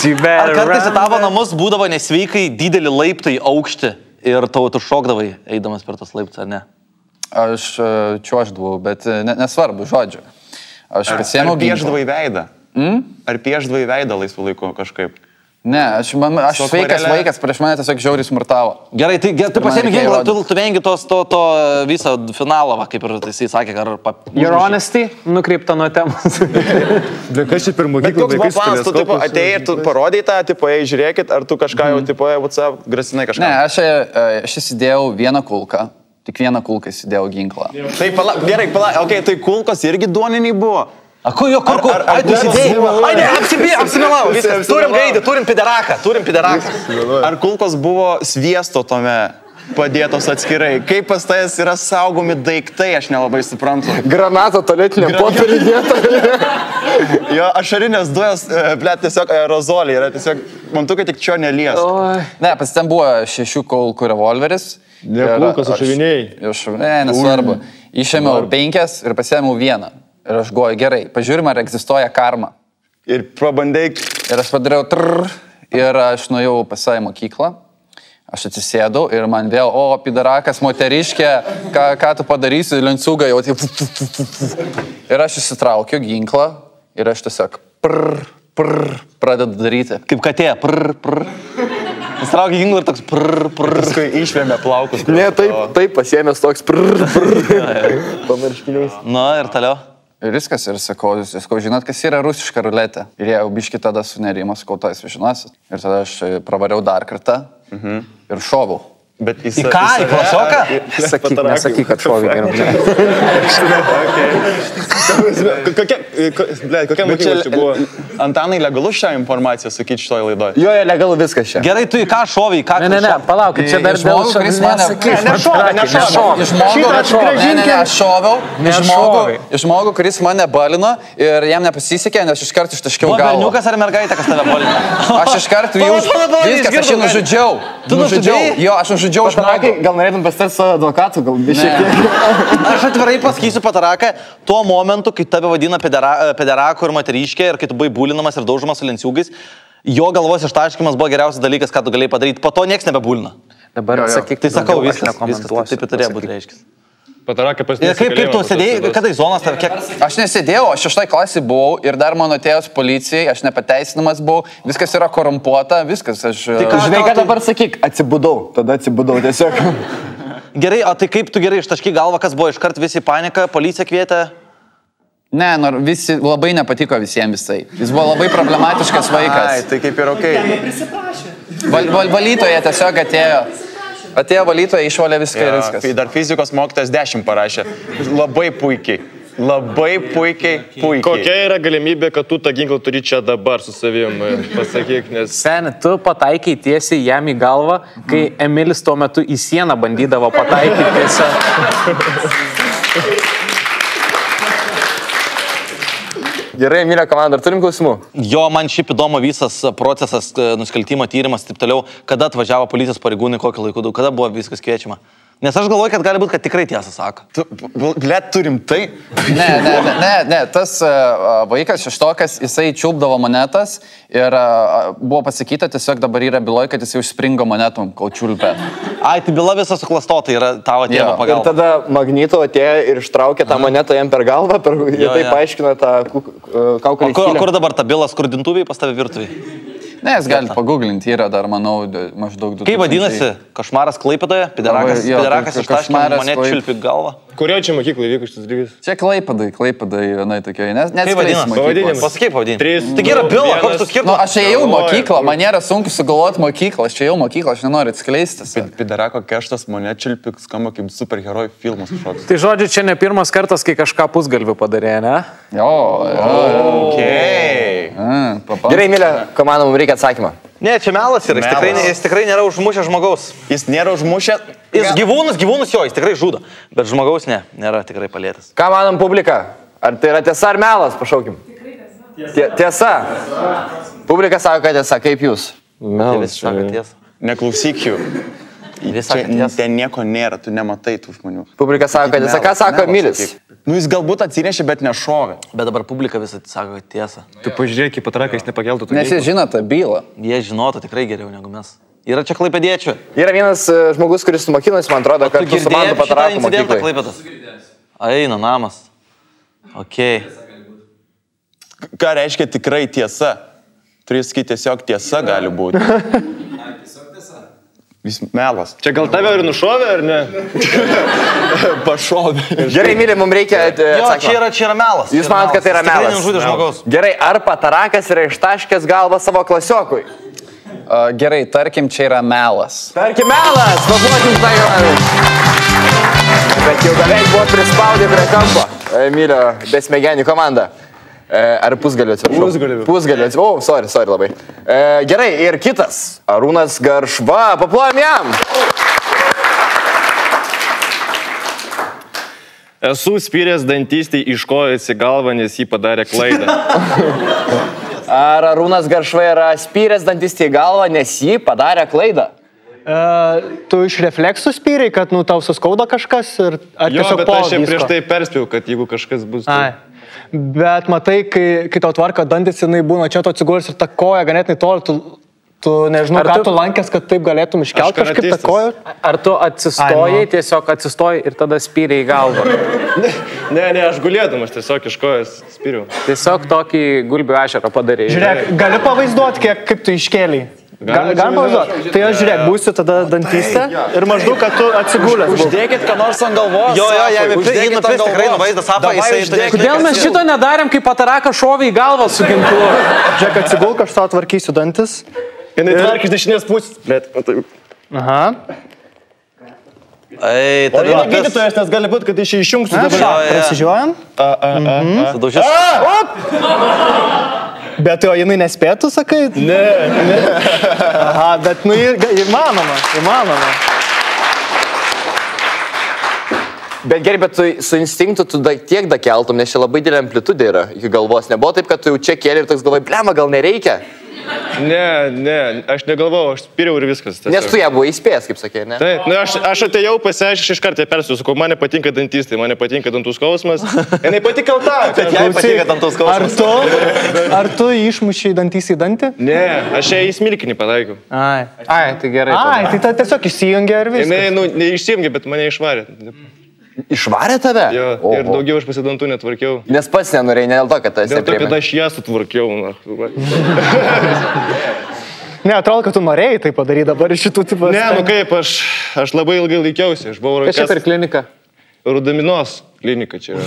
į tavo namus būdavo nesveikai didelį laiptą į aukštį ir tavo tu šokdavai eidamas per tas laiptus, ar ne? Aš čiuoždavau, bet nesvarbu, žodžiu. Aš pasiėmiau ginklą. Ar pieždavai veidą? Ar pieždavai veidą laisvų laikų kažkaip? Ne, aš sveikas vaikas, prieš mane tiesiog žiauriai smurtavo. Gerai, tai tu pasiėmė ginklą, tu vengi to viso finalo, kaip ir jisai sakė, ar... Your honesty nukreipta nuo temos. Bet kas čia per mokyklą vaikais planas, tu tipo atėjai ir tu parodėjai tą, tipo, žiūrėkit, ar tu kažką jau, tipo, WhatsApp grasinai kažką? Ne, aš įsidėjau vieną kulką, tik vieną kulką įsidėjau ginklą. Tai gerai, okei, tai kulkos irgi duoniniai buvo. Kur? Ai, tu įsidėjai. Ai, ne, apsimelau. Turim gaidį, turim pideraką. Ar kulkos buvo sviesto tome padėtos atskirai? Kaip pas tais yra saugomi daiktai, aš nelabai suprantu. Granatą tualetinė popierių dėta. Jo, ašarinės dujas, tiesiog aerozoliai yra, tiesiog, man tu, kad tik čia nelies. Ne, pas ten buvo 6 kulkų revolveris. Ne, kulkos užavinėjai. Ne, nesvarbu. Išėmiau 5 ir pasiėmiau 1. Ir aš goju, gerai, pažiūrim, ar egzistuoja karma. Ir pabandai. Ir aš padariau ir aš nuėjau pas savo mokyklą. Aš atsisėdau ir man vėl, pidarakas, moteriškė, ką tu padarysi, lenciūga jau taip. Ir aš įsitraukiu ginklą ir aš tiesiog pradedu daryti. Kaip katė, įsitraukiu ginklą ir toks Paskui išvėmė plaukus. Ne, taip pasiėmęs toks pamarškiniais. Na, ir toliau. Ir viskas, ir sakau, žinot, kas yra rusiška ruletė. Ir jie jau biški tada sunerimo, sakau, to jūs žinosit. Ir tada aš pravariau dar kartą ir šovau. Bet į ką? Į klasioką? Nesakyk, kad šovai geriau. Kokia motyva čia buvo? Antanai, legalu šią informaciją sakyti šitoje laidoje? Jo, legalu viskas čia. Gerai, tu į ką šovai? Ne, palaukit, čia dar dėl žmogų, kuris mane balino ir jam nepasisekė, nes iškart ištaškiau galvą. Berniukas ar mergaitė, kas tave balino? Aš iškart viskas, aš jį nužudžiau. Tu nužudžiai? Jo, aš nužudžiau žmogų. Gal norėtum pasitarti su advokatu, gal šiek tiek. Aš atvirai pasakysiu Pataraką, tuo momentu, kai tave vadina pederaku ir moteriškė ir kai tu buvai būlinamas ir daužomas su lenciūgais, jo galvos ištaškymas buvo geriausias dalykas, ką tu galėjai padaryti. Po to nieks nebebūlina. Dabar sakyk, tai sakau, viskas taip ir turėjo būti reiškis. Pataraką ir kaip tu sėdėjai, kada į zonas tave kiek? Aš nesėdėjau, aš 6 klasėje buvau ir dar mano atėjus policijai, aš nepateisinamas buvau, viskas yra korumpuota, viskas aš... Žinai, ką dabar sakyk, atsibudau, tada atsibudau tiesiog. Gerai, o tai kaip tu gerai ištašky galvą, kas buvo iškart visi panika, policija kvietė? Ne, visi labai nepatiko visiems visai. Jis buvo labai problematiškas vaikas. Ai, tai kaip ir okei. Valytoje tiesiog atėjo. Atėjo valytoje, išvalė viską ir viskas. Dar fizikos mokytojas 10 parašė. Labai puikiai. Kokia yra galimybė, kad tu tą ginklą turi čia dabar su savim? Pasakyk, nes... Seni, tu pataikiai tiesiai jam į galvą, kai Emilis tuo metu į sieną bandydavo pataikyti tiesiog. Gerai, Emilio komanda, ar turim klausimų? Jo, man šiaip įdomu visas procesas, nusikaltimo tyrimas ir taip toliau. Kada atvažiavo policijos pareigūnai, kokį laikų, kada buvo viskas kviečiama? Nes aš galvoju, kad gali būti, kad tikrai tiesą sako. Blet, turim tai. Ne, tas vaikas šeštokas, jisai čiulpdavo monetas ir buvo pasakyta tiesiog dabar yra byloj, kad jis jau išspringo monetom, kol čiulpė. Ai, tai byla visa suklastota yra tavo tėvo pagalba. Ir tada Magnito atėjo ir ištraukė tą monetą jam per galvą, ir tai paaiškino tą kaukolį. O kur dabar ta byla skurdintuviai pas tave virtuviai? Ne, jūs galite paguglinti, yra dar, manau, maždaug 2000. Kaip vadinasi? Košmaras Klaipėdoje? Piderakas ištaškė monetą čiulpį galvą? Kurio čia mokyklai vyko šitas dalykas? Čia Klaipėdai vienai tokia. Kaip vadinasi? Pasakyk pavadinimą. Taigi yra byla, koks tu skirtumas? Aš ėjau mokyklą, man nėra sunku sugalvoti mokyklą, aš ėjau mokyklą, aš nenoriu atskleisti. Piderako keštas monetą čiulpį skamba kaip superherojų filmas kažkoks. Tai žodžiu, čia ne pirmas kartas, kai kažką pusgalvių padarė, ne? Gerai, Emilė, komanda, mums reikia atsakymą. Ne, čia melas yra, jis tikrai nėra užmušęs žmogaus. Jis nėra užmušęs. Jis gyvūnus jo, jis tikrai žudo, bet žmogaus nėra tikrai palėtęs. Ką manom publika? Ar tai yra tiesa ar melas, pašaukim? Tikrai tiesa. Tiesa. Publika sako, kad tiesa, kaip jūs? Melas. Sako tiesa. Neklausyk jų. Ten nieko nėra, tu nematai tų žmonių. Publika sako, kad tiesa. Ką sako Emilis? Nu, jis galbūt atsinešė, bet nešovė. Bet dabar publika visą sako, kad tiesa. Tu pažiūrėk, kaip Patrakas nepakeltų. Nes jie žino tą bylą. Jie žinotų tikrai geriau negu mes. Yra čia klaipėdiečių. Yra vienas žmogus, kuris mokinosi, man atrodo, kad tu su Mantu Patrakų mokyklai. Eina namas. Okei. Ką reiškia tikrai tiesa? Turi sakyti, tiesiog tiesa gali būti. Vis melas. Čia gal tave ir nušovė, ar ne? Pašovė. Gerai, Emilė, mums reikia atsakymą. Čia yra melas. Jūs manot, kad tai yra melas? Tikrai nežudė žmogaus. Gerai, ar Patarakas yra ištaškęs galvą savo klasiokui? Gerai, tarkim, čia yra melas. Tarkim, melas! Pabuokim tai Bet jau beveik buvo prispaudę prie kampo. Emilio besmegenių komanda. Ar pusgaliu atsiprašau? Pusgaliu atsiprašau. Sorry labai. Gerai, ir kitas. Arūnas Garšva. Paplojam jam. Esu spyręs dantystį iš kojos į galvą, nes jį padarė klaidą. Ar Arūnas Garšva yra spyręs dantystį į galvą, nes jį padarė klaidą? Tu iš refleksų spyrai, kad tau suskauda kažkas ir ar tiesiog po bet aš prieš tai perspėjau, kad jeigu kažkas bus... Bet matai, kai tau tvarka dantis, jinai būna čia tu atsigulęs ir ta koja ganėtinai toli, tu nežinau, ką tu lankęs, kad taip galėtum iškelti kažkaip tą koją. Ar tu atsistojai, tiesiog atsistojai ir tada spyrei į galvą? Ne, aš gulėdamas tiesiog iš kojas spyriau. Tiesiog tokį gulbių ešerą padarė. Žiūrėk, gali pavaizduoti, kaip tu iškėliai? Galim pavaizduoti. Tai aš žiūrėk, būsiu tada dantystė ir maždaug, kad tu atsigulęs. Uždėkit, ką nors ant galvos. Jam įpris tikrai nuvaizdas apą, jisai... Kodėl mes šito nedarėm, kai Patarakas šovė į galvą su ginklu? Žiūrėk, atsigul, aš tau tvarkysiu dantis. Jinai tvark iš dešinės pusės. Aha. Ei, tai yra gydytojas, nes gali būti, kad iš išjungsiu dabar. Prasižiuojam? Sudaužys. Bet jo, jinai nespėtų, sakai? Ne. Aha, bet įmanoma. Bet gerai, bet tu su instinktu tu tiek dakeltum, nes čia labai didelė amplitudė yra iki galvos. Nebuvo taip, kad tu jau čia kėlė ir toks galvoj, blema, gal nereikia? Ne, aš negalvojau, aš spyriau ir viskas. Tiesiog. Nes tu ją buvai įspėjęs, kaip sakė, ne? Taip, aš atėjau pasiaiškinti iš karto persiu, sakau, man nepatinka dantistai, man nepatinka dantų skausmas. Jinai patinka tą. Bet jai patinka dantų skausmas. Ar tu išmušiai dantys į dantį? Ne, aš ją į smilkinį pataikiau. Ai, tai gerai. Tai ta tiesiog išsijungė ir viskas. Jinai neišsijungė, bet mane išvarė. Išvarė tave? Jo, ir daugiau aš pasidantų netvarkiau. Nes pats nenorėjai, ne dėl to, kad tas nepriėmė. Dėl to, kad aš ją sutvarkiau. Ne, atrodo, kad tu norėjai tai padaryti dabar iš šitų tipų. Ne, kaip, aš labai ilgai laikiausi. Aš buvau Kas čia per kliniką? Rudaminos klinika čia yra.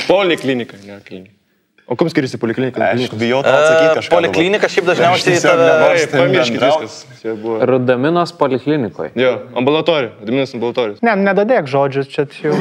Poliklinika, ne klinika. O kaip skiriasi poliklinika? Aš bijau to atsakyti kažką. Poliklinika šiaip dažniausiai pamirškit viskas. Rudaminos poliklinikoje. Jo, ambulatorija. Rudaminos ambulatorijos. Ne, nedadėk žodžius, čia jau.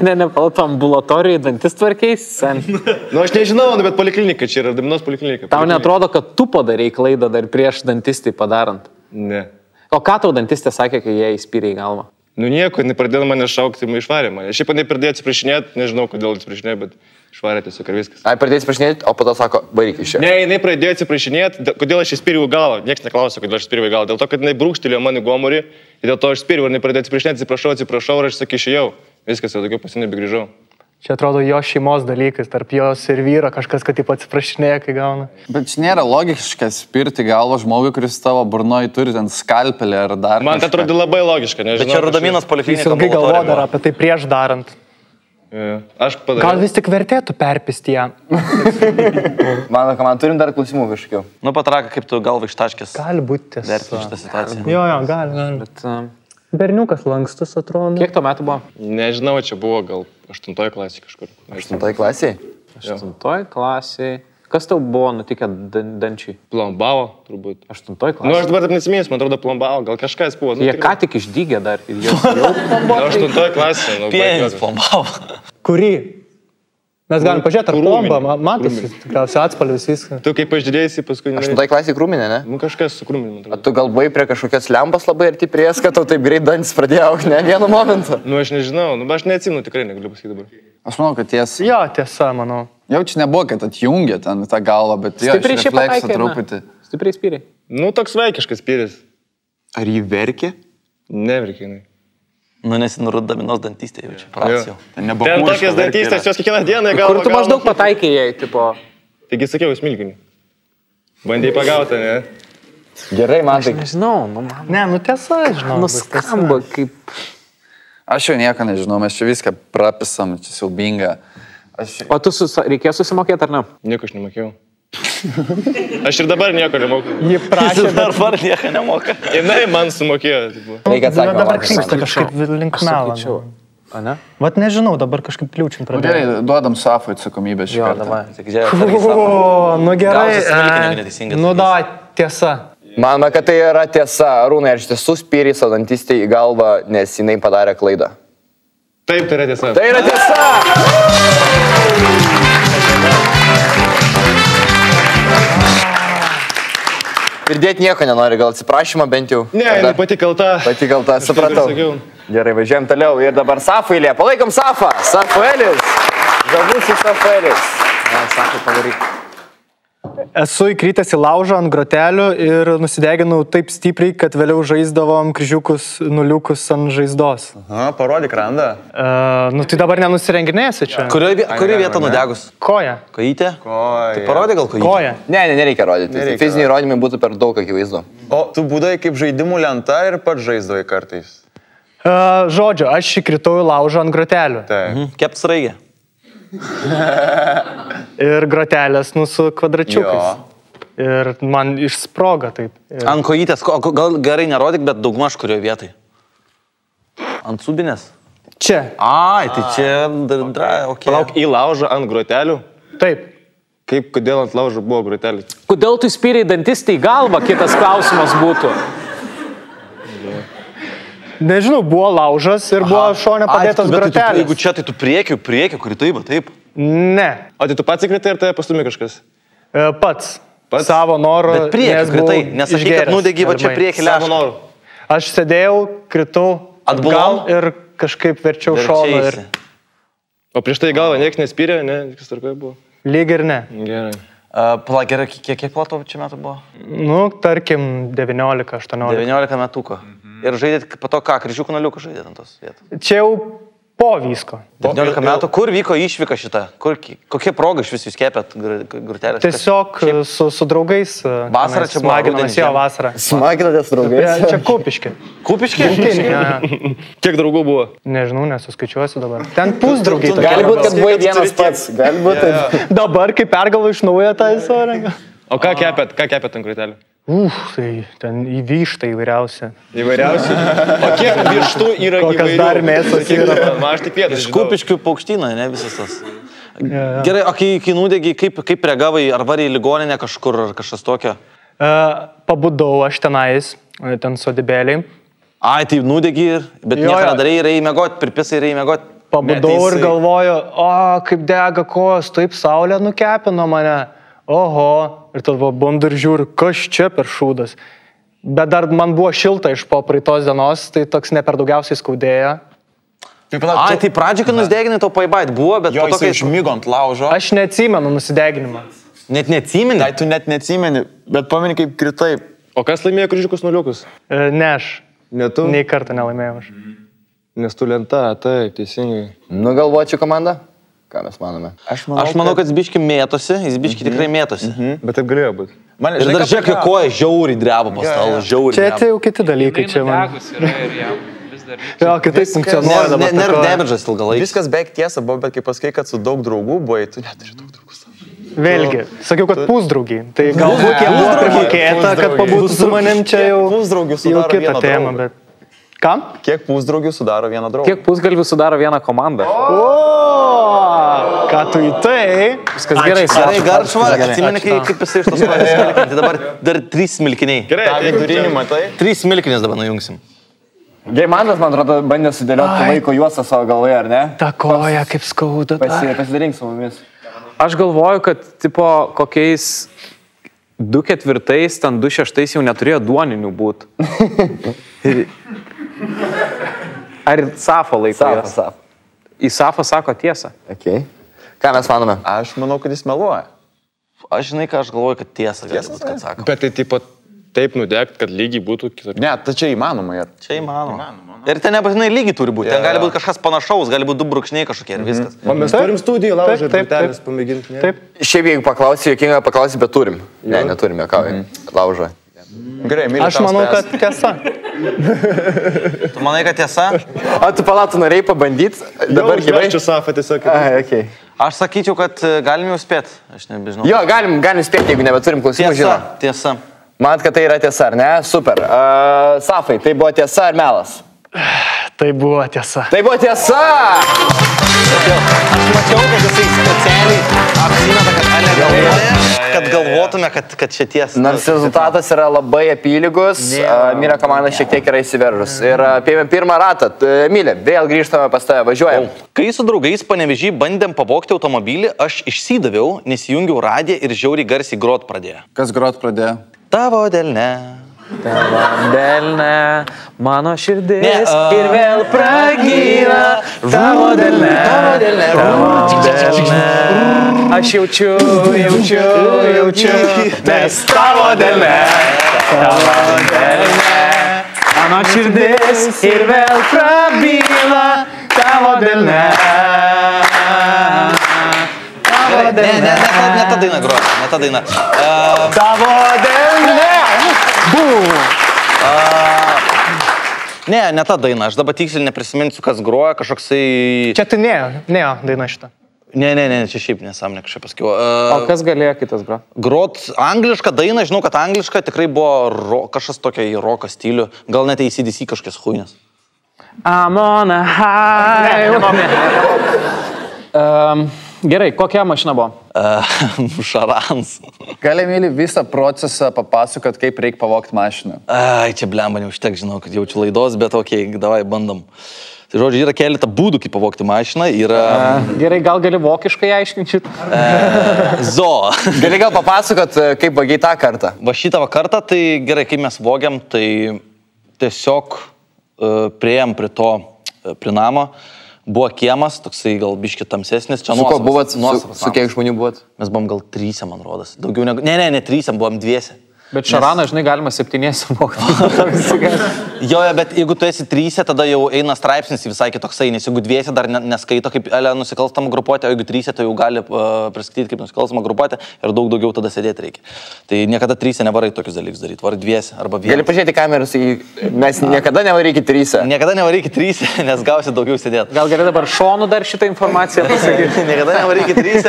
Ne, palato ambulatorijai dantis tvarkiais, sen. Nu, aš nežinau, bet poliklinika čia yra, Rudaminos poliklinika. Tau netrodo, kad tu padarei klaidą dar prieš dantistai padarant? Ne. O ką tau dantistė sakė, kai jie įspyrė į galvą? Nu nieko, jinai pradėjo mane šaukti, išvarė mane. Šiaip jinai pradėjo atsiprašinėti, nežinau, kodėl atsiprašinėjo, bet išvarė tiesiog ir viskas. Ai, pradėjo atsiprašinėti, o po to sako, varyk iš čia. Ne, jinai pradėjo atsiprašinėti, kodėl aš įspiriau į galvą. Niekas neklausė, kodėl aš įspiriau į galvą. Dėl to, kad jinai brūkštelėjo mano gomurį ir dėl to aš įspiriau ir jinai pradėjo atsiprašinėti, atsiprašau ir aš sakyčiau, išėjau. Viskas, jau daugiau pasinai begrįžau. Čia atrodo jo šeimos dalykas, tarp jos ir vyro, kažkas, kad taip atsiprašinėja, kai gauna. Bet čia nėra logiška spirti galvą žmogui, kuris tavo burnoje turi ten skalpelį ar dar. Man tai atrodo labai logiška, nežinau. Bet čia Rudaminas poliklinika. Jis ilgai galvoja dar apie tai prieš darant. Aš padariau. Gal vis tik vertėtų perpisti ją? Man turim dar klausimų kažkokių. Nu, Patraka, kaip tu galva ištaškės? Gali būti tiesa. Verti šitą situaciją. Jo, gali. Bet berniukas lankstus atrodo. Kiek to metų buvo? Nežinau, čia buvo gal 8 klasė kažkur. 8 klasė? 8 klasė. Kas tau buvo nutikę dančiai? Plombavo, turbūt. 8 klasė. Nu, aš dabar taip nesimės, man atrodo, plombavo, gal kažkas buvo. Jie ką tik išdygė dar ir jau plombavo. 8 klasė. Pienis plombavo. Kurį? Mes galim pažiūrėti, ar plomba, matosi, tikriausiai atspalvis viską. Tu kaip pažiūrėjai, paskui... 8 klasė krūminė, ne? Nu, kažkas su krūminė, man atrodo. Tu gal buvai prie kažkokios lempos labai arti prieš, kad tau taip greit dantis pradėjo augti, ne vienu momentu. Nu, aš nežinau, aš neatsimenu, tikrai negaliu pasakyti dabar. Aš manau, kad tiesa. Jo, tiesa, manau. Jau čia nebuvo, kad atjungė ten tą galvą, bet jo, Stipriai iš šiaip reflekso pataikė, truputį. Stipriai spyriai. Nu, toks vaikiškas pyris. Ar jį verkė? Neverkė, jinai. Nu, nesi Rudaminos dantystė jau čia prašiau. Ten tokias dantystės, jos kiekvieną dieną galva. Kur tu maždaug pataikė jai, tipo... Taigi sakiau, smilkinį. Bandėjai pagauti, ne? Gerai, man tai... Nežinau, nu man... Ne, nu tiesa, žinau. Nuskamba kaip... Aš jau nieko nežinau, mes čia viską prapisam, čia siaubinga. O tu reikėjo susimokėti ar ne? Nieko aš nemokėjau. Aš ir dabar nieko nemoku. Ji prašė, Dabar nieko nemoka. Jinai man sumokėjo. Reikia atsakymą. dabar krypsta kažkaip link melo. A ne? Vat nežinau, dabar kažkaip pliūčiam pradėjo. Gerai, duodam Safui atsakomybę šį kartą. Davai, tik žiūrėk. O, nu gerai. Gausias smilkinio neteisingas. Nu da, tiesa. Manoma, kad tai yra tiesa. Arūnai, ar iš tiesų spyriai sadantistė į galvą, nes jinai padarė klaidą? Taip, tai yra tiesa. Tai yra tiesa! Ir dėti nieko nenori, gal atsiprašymą bent jau? Ne, jinai pati kalta. Pati kalta, supratau. Gerai, važiuojam toliau. Ir dabar Safų eilė. Palaikom Safą. Safuelis. Žavusis Safuelis. Safai padaryk. Esu įkritęs į laužą ant grotelių ir nusideginau taip stipriai, kad vėliau žaisdavom kryžiukus, nuliukus ant žaizdos. Aha, parodyk randą. Nu tai dabar nenusirenginėsi čia. Kuri vieta nudegus? Koja. Kojytė? Koja. Tai parodė gal kojytę? Koja. Ne, nereikia rodyti. Nereikia Fiziniai įrodymai būtų per daug akivaizdu. O tu būdai kaip žaidimų lenta ir pats žaisdavai kartais. Žodžiu, aš įkritau į laužą ant grotelių. Taip. Kept sraigė. Ir grotelės, nu, su kvadračiukais. Ir man išsproga taip. Ir... Ant kojytės, gal gerai nerodyk, bet daugmaž kurioje vietoj. Ant subinės? Čia. Ai, tai čia okay. Palauk, į laužą ant grotelių? Taip. Kaip, kodėl ant laužo buvo grotelis? Kodėl tu spyriai dantistį į galvą, kitas klausimas būtų. Nežinau, buvo laužas ir buvo šone padėtas grotelis. Jeigu čia, tai tu priekį, kur taip, taip. Ne. O tai tu pats įkritai ar tai pastumė kažkas? Pats. Savo noru. Bet priekį kritai, nesakyk, kad nudegi, va čia priekį lešą. Savo noru. Aš sėdėjau, kritau atgal ir kažkaip verčiau šoną. Ir... O prieš tai galva niekas nespyrė, ne? Kas tarpai buvo? Lyg ir ne. Gerai. Pala, gerai, kiek ploto čia metų buvo? Nu, tarkim, 19-18. 19 metuko. Ir žaidėt po to ką, kryžiukų nuliukų žaidėt ant tos vietos? Čia jau po visko. 19 metų, kur vyko išvyka šita? Kokie progai iš vis jūs kepėt grūtelės? Tiesiog su draugais. Vasarą čia buvo? Smaginamės jo vasarą. Smaginatės draugais? Čia Kupiški. Kupiški? Kiek draugų buvo? Nežinau, nesuskaičiuosiu dabar. Ten pusdraugiai. Gali būti, kad buvai vienas pats. Gali būti. Dabar, kai pergalvo iš naujo tą istoriją. O ką kepėt ant grūtelių? Tai ten įvyšta įvairiausia. Įvairiausia. O kiek vištų yra įvairių? Kokias dar mėsos yra. Man aš tik vietas. Iš Kupiškių paukštyną, ne visas tas. Gerai, o kai nudegi, kaip reagavai, ar varė į ligoninę kažkur, ar kažkas tokio? Pabudau aš tenais, ten sodybėliai. Ai, tai nudegi, bet nieko nedarai, yra įmėgot, pripisai yra įmėgot. Pabudau ir galvoju, kaip dega kojos, taip saulė nukepino mane. Oho, ir tada bundu ir žiūriu, kas čia per šūdas. Bet dar man buvo šilta iš po praeitos dienos, tai toks ne per daugiausiai skaudėjo. Ai, tai pradžioje, kai nusideginai, tau paibait buvo, bet jo, po to, kai išmygo ant laužo. Aš neatsimenu nusideginimą. Net neatsimeni? Tai tu net neatsimeni, bet pameni kaip kritai. O kas laimėjo kryžiukus nuliukus? Ne aš. Ne tu? Nei kartą nelaimėjau aš. Nes tu lenta, taip, teisingai. Nugalvočiau komandą? Ką mes manome? Aš manau, kad jis biški mėtosi, jis biški tikrai mėtosi. Bet taip galėjo būti. Ir dar žiūrėk, koja žiauriai dreba po stalo, žiauriai Čia dreba. tai jau kiti dalykai, čia man. Jo, kitaip funkcionuoja dabar. Nerv damage'as ilgalaikis. Viskas beveik tiesa buvo, bet kai pasakai, kad su daug draugų buvai, tu neturi daug draugų. Vėlgi, sakiau, kad pusdraugiai. Tai galbūt jie buvo primokėta, kad pabūtų su manim čia jau kita tema, bet... Kam? Kiek pusdraugių sudaro vieną draugą? Kiek pusgalvių sudaro vieną komandą? Ką tu į tai? Viskas gerai. Gerai, Garšva, atsimeni, kaip jisai iš tos kodės smilkiniai. Tai dabar dar 3 smilkiniai. Gerai, tą vidurinį matai? 3 smilkinės dabar nujungsim. Geimantas, man atrodo, bandė sudėlioti laiko juostą savo galvoje, ar ne? Ta koja kaip skauda. Pasidarink su mumis. Aš galvoju, kad tipo kokiais 2/4, ten 2/6 jau neturėjo duoninių būti. Ar Safo laiko? Safo. Į Safą sako tiesą. Okay. Ką mes manome? Aš manau, kad jis meluoja. Aš žinai, ką aš galvoju, kad tiesa, kad sako. Bet tai taip nudegt, kad lygiai būtų kitaip. Ne, tai čia įmanoma ir. Čia įmanoma. Ir ten nebūtinai lygiai turi būti. Ten gali būti kažkas panašaus, gali būti 2 brūkšniai kažkokie ir viskas. O mes turim studiją laužą, taip, pamėginti. Taip. Šiaip jeigu paklausi, jokinga paklausi, bet turim. Ne, neturime, ką. Laužą. Gerai, myliu. Aš manau, kad tiesa. Tu manai, kad tiesa? O tu palatų norėjai pabandyti? Dabar gyvai? Aš čia Safą tiesiog. Okay. Aš sakyčiau, kad galim jau spėti. Aš nebežinau. Jo, galim spėti, jeigu nebeturim klausimų. Tiesa. Manat, kad tai yra tiesa, ar ne? Super. Safai, tai buvo tiesa ar melas? Tai buvo tiesa. Tai buvo tiesa! Aš mačiau, kad jisai specialiai apsimeta, kad galvotume, kad čia tiesa. Nors rezultatas yra labai apylygus, Mylė komanda šiek tiek yra įsiveržus. Ir apie pirmą ratą. Mylė, vėl grįžtame pas tave, važiuojam. Kai su draugais Panevėžy bandėm pavogti automobilį, aš išsidaviau, nesijungiau radiją ir žiauriai garsiai grot pradėjo. Kas grot pradėjo? Tavo delne. Tavo delne, mano širdis ir vėl pragyra. Tavo delne, tavo delne. Aš jaučiu, nes tavo delne, mano širdis ir vėl prabyla. Tavo delne. Ne ta daina groja, ne ta daina. Tavo delne. Ne ta daina, aš dabar tiksliai neprisiminsiu, kas groja, kažkoksai... Čia tai ne daina šita. Ne, čia šiaip nesąmonė kažkaip pasakiau. O kas galėjo kitas grot? Grot anglišką dainą, žinau, kad angliška tikrai buvo kažkas tokio į roko stilių, gal net AC/DC kažkas huinės. I'm on a high. Gerai, kokia mašina buvo? Šarans. Gali, Myli, visą procesą papasakot, kaip reikia pavogti mašiną. Ai, čia blemba, neužtek, žinau, kad jaučiu laidos, bet okei, davai, bandom. Tai žodžiu, yra keletą būdų, kaip pavogti mašiną. Gerai, gal gali vokiškai aiškinti? Zo. Gali gal papasakot, kaip vagiai tą kartą? Va šitą kartą, tai gerai, kai mes vogiam, tai tiesiog priėjom prie namo. Buvo kiemas, toksai gal biški tamsesnis. Su ko buvot? Su kiek žmonių buvot? Mes buvom gal 3, man rodas. Daugiau negu... Ne 3, buvom 2. Bet Šaraną, žinai, galima 7 vogti. Jo, bet jeigu tu esi 3, tada jau eina straipsnis visai kitoksai, nes jeigu 2 dar neskaito kaip nusikalstama grupuotė, o jeigu 3, tai jau gali priskaityti kaip nusikalstama grupuotė ir daug daugiau tada sėdėti reikia. Tai niekada 3 nevarai tokius dalykus daryti, var 2 arba 1. Gali pažiūrėti kameras, mes niekada nevarykit 3. Niekada nevarykit 3, nes gausi daugiau sėdėti. Gal gali dabar šonu dar šitą informaciją pasakyti? Niekada nevarykit 3.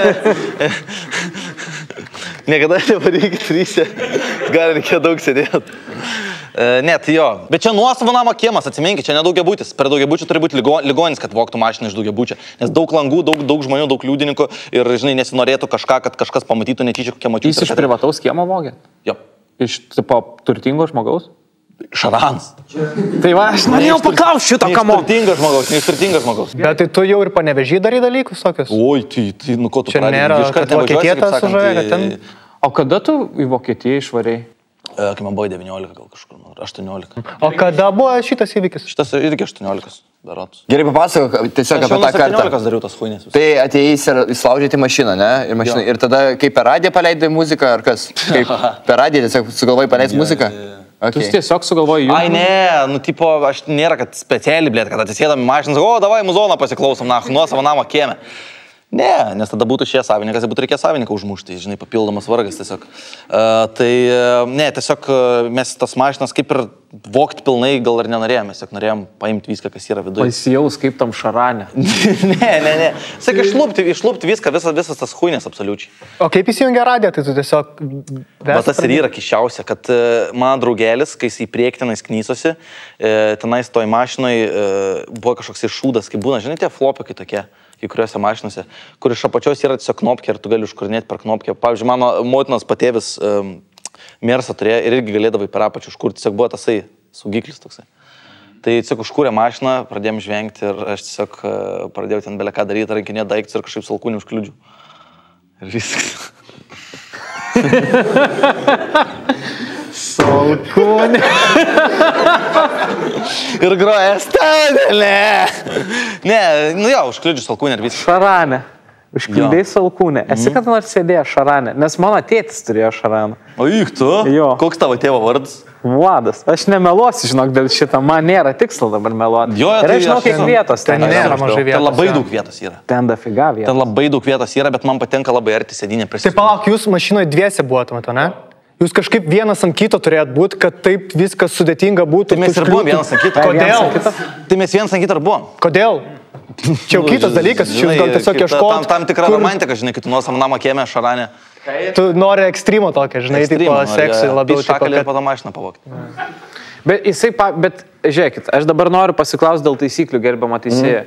Niekada nevarykit 3. Gali reikėjo daug sėdėti. Net jo. Bet čia nuosavo namo kiemas, atsiminkit, čia nedaugiabutis. Per daugiabučių turi būti ligonis, kad vogtų mašiną iš daugiabučio. Nes daug langų, daug žmonių, daug liudininkų ir, žinai, nesinorėtų kažką, kad kažkas pamatytų netyčia kokią mačiutę. Jis iš privataus kiemo vogė? Jo. Iš tipo turtingo žmogaus? Šarans. Tai va, aš norėjau paklausti šitą kamo. Neįsturtingas žmogaus. Bet tai tu jau ir Panevėžy darai dalykus tokius? Oi, tai nu ko tu čia nėra, kad Vokietija tą sužavė, kad ten... O kada tu į Vokietiją išvarėjai? Kai man buvo 19 gal kažkur, 18. O kada buvo šitas įvykis? Šitas irgi 18, berots. Gerai, papasakok tiesiog apie tą kartą. 17 dariau tas huinės. Tai atėjais ir įslaužyti mašiną, ne? Ir tada kaip per radiją paleidai muziką, ar kas? Kaip per radiją tiesiog sugalvojai paleisti muziką? Okay. Tu tiesiog sugalvoji jų. Ai, ne, tipo, aš nėra, kad specialiai, blėt, kad atsisėdam į mašiną, sakau, o, davai, muzoną pasiklausom, nuo savo namo kieme. Ne, nes tada būtų šie savininkas, būtų reikės savininką užmušti, žinai, papildomas vargas tiesiog. Tiesiog mes tas mašinas kaip ir vokti pilnai gal ir nenorėjome, tiesiog norėjom paimti viską, kas yra viduje. Pasijaus kaip tam šaranė. ne. Sakai, išlūpti viską, visas tas huinės absoliučiai. O kaip įsijungia radiją, tai tu tiesiog... Bet tas ir yra kiščiausia, kad mano draugelis, kai jis į priekį tenais knysosi, tenais toj mašinoj buvo kažkoks šūdas, kaip būna, žinai, tie flopikai tokie. Kai kuriuose mašinose, kur iš apačios yra tiesiog knopkė ir tu gali užkurinėti per knopkę. Pavyzdžiui, mano motinos patėvis Mersą turėjo ir irgi galėdavai per apačių užkurti, tiesiog buvo tasai saugiklis toksai. Tai tiesiog užkūrė mašiną, pradėjom žvengti ir aš tiesiog pradėjau ten beleką daryti, rankinėti daiktus ir kažkaip salkūnį užkliudžiu. Ir viskas. Salkūnė. Ir groja stanelė. Ne, užkliudžiu salkūnę ir viskas. Šaranė. Užkliudai salkūnę. Esi kad nors sėdėjo šaranė, nes mano tėtis turėjo šaraną. O juk tu? Jo. Koks tavo tėvo vardas? Vladas. Aš nemeluosiu, žinok, dėl šitą. Man nėra tikslo dabar meluoti. Jo, ir aš žinau, kiek vietos ten nėra mažai vietos. Ten labai daug vietos yra. Ten dafiga vietos. Ten labai daug vietos yra, bet man patenka labai arti sėdinė prie sėdinės. Tai palauk, jūs mašinoje dviese buvote, mato, ne? Jūs kažkaip vienas ant kito turėjot būti, kad taip viskas sudėtinga būtų. Tai mes ir buvom vienas ant kito. Kodėl? Tai mes vienas ant kito ir buvom. Kodėl? Čia jau kitas dalykas, jūs gal tiesiog ieškoti. Tam tikra romantika, žinai, kai tu nuo savo namo kieme šaranė. Tu nori ekstremo tokią, žinai, tipo seksui labiau. Šakalį ir po to mašiną pavogti. Bet žiūrėkit, aš dabar noriu pasiklausti dėl taisyklių, gerbiamą teisėją.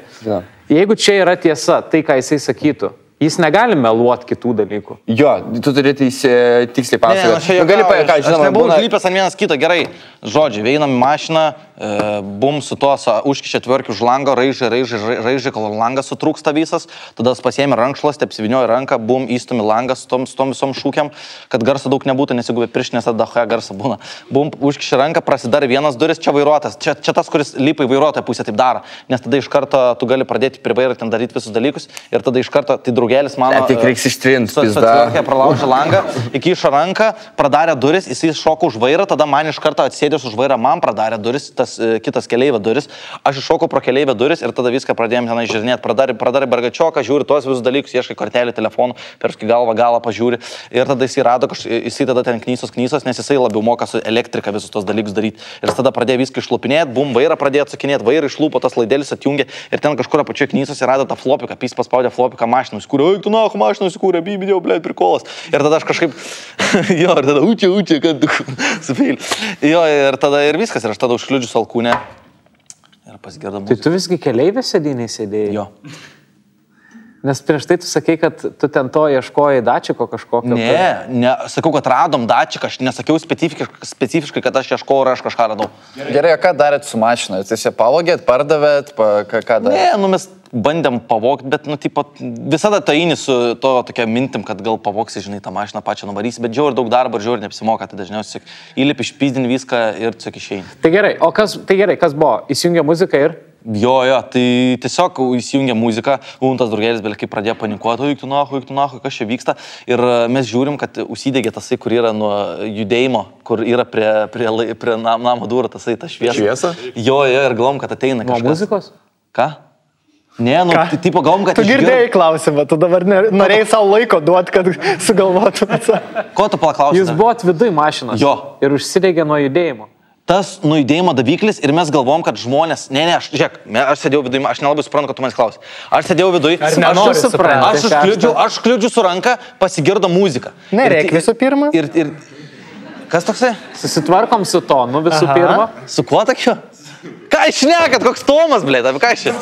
Jeigu čia yra tiesa, tai ką jisai sakytų, jis negali meluoti kitų dalykų. Jo, tu turi tiksliai pasakoti. Aš nebuvau užlypęs ant vienas kito, gerai. Žodžiai, einam į mašiną, bum su to užkišė tvirkių už lango, raižė, kol langas sutrūksta visas, tada pasiėmė rankšluostę, apsiviniojo ranką, bum, įstumi langą su tom visom šūkiam, kad garso daug nebūtų, nes jeigu pirštinės, tada garso būna. Bum, užkišė ranką, prasidarė vienas duris, čia vairuotas, čia tas, kuris lipa į vairuotoją pusę taip daro, nes tada iš karto tu gali pradėti prie vairo ten daryti visus dalykus ir tada iš karto tai draugelis mano... Tik reiks ištrinti, pizda. Pralaužė langą, įkišo ranką, pradarė duris, jis šoko už vairą, tada man iš karto atsėdęs už vairą, man pradarė duris, tas kitas keleivio duris, aš iššokau pro keleivio duris ir tada viską pradėjom tenai žiūrinėti, pradarė bargačioką, žiūri tuos visus dalykus, ieškai kortelį, telefonų, perski galą pažiūri ir tada jisai rado, jisai tada ten knysos, nes jisai labiau moka su elektrika visus tos dalykus daryti ir tada pradėjo viską išlupinėti, bum, vairą pradėjo atsakinėti, vairą išlupo, tas laidelis atjungė ir ten kažkur apačioje knysos rado tą flopiką, pys paspaudė flopiką mašiną, įsikūrė, oi, tu nahu mašiną įsikūrė, bibidėjau, blėt, prikolas. Ir tada aš kažkaip, jo, ir tada učiu, kad supil. Jo, ir tada ir viskas, ir aš tada užkliudžiu salkūnę. Ir pasigirdo muziką. Tai tu visgi keleivės sėdiniai sėdėjai? Jo. Nes prieš tai tu sakei, kad tu ten to ieškojai dačiko kažkokio. Ne, sakau, kad radom dačiką, aš nesakiau specifiškai, kad aš ieškojau ir aš kažką radau. Gerai, o ką darėt su mašina? Jūs ją pavogėt, pardavėt, ką darėt? Ne, mes bandėm pavogti, bet, visada tai eini su to tokia mintim, kad gal pavogsi, žinai, tą mašiną pačią nuvarysi, bet žiaur daug darbo ir žiaur neapsimoka, tai dažniausiai įlipi, išpizdini viską ir tiesiog išeini. Tai gerai, kas buvo? Įsijungia muziką ir? Jo, tai tiesiog įsijungia muziką, tas draugelis kai pradėjo panikuoti, oi, tu nahu, kas čia vyksta. Ir mes žiūrim, kad užsidegė tasai, kur yra nuo judėjimo, kur yra prie namo durų tasai, ta šviesa. Jo, ir galvom, kad ateina kažkas. Nuo muzikos? Ką? Ne, tipo galvom, kad... Tu girdėjai klausimą, tu dabar norėjai savo laiko duoti, kad sugalvotum atsakymą. Ko tu paklausai? Jūs buvot viduj mašinos. Jo. Ir užsidegė nuo judėjimo. Tas nujudėjimo daviklis ir mes galvom, kad žmonės... Ne, žiūrėk, aš sėdėjau viduj, aš nelabai suprantu, kad tu manęs klausi. Aš sėdėjau viduj, aš kliudžiu su ranka, pasigirdo muzika. Nereikia visų pirma. Ir kas toksai? Susitvarkom su tonu visų pirma. Su kuo tokiu? Ką išnekat, koks Tomas, blėt, apie ką iš čia?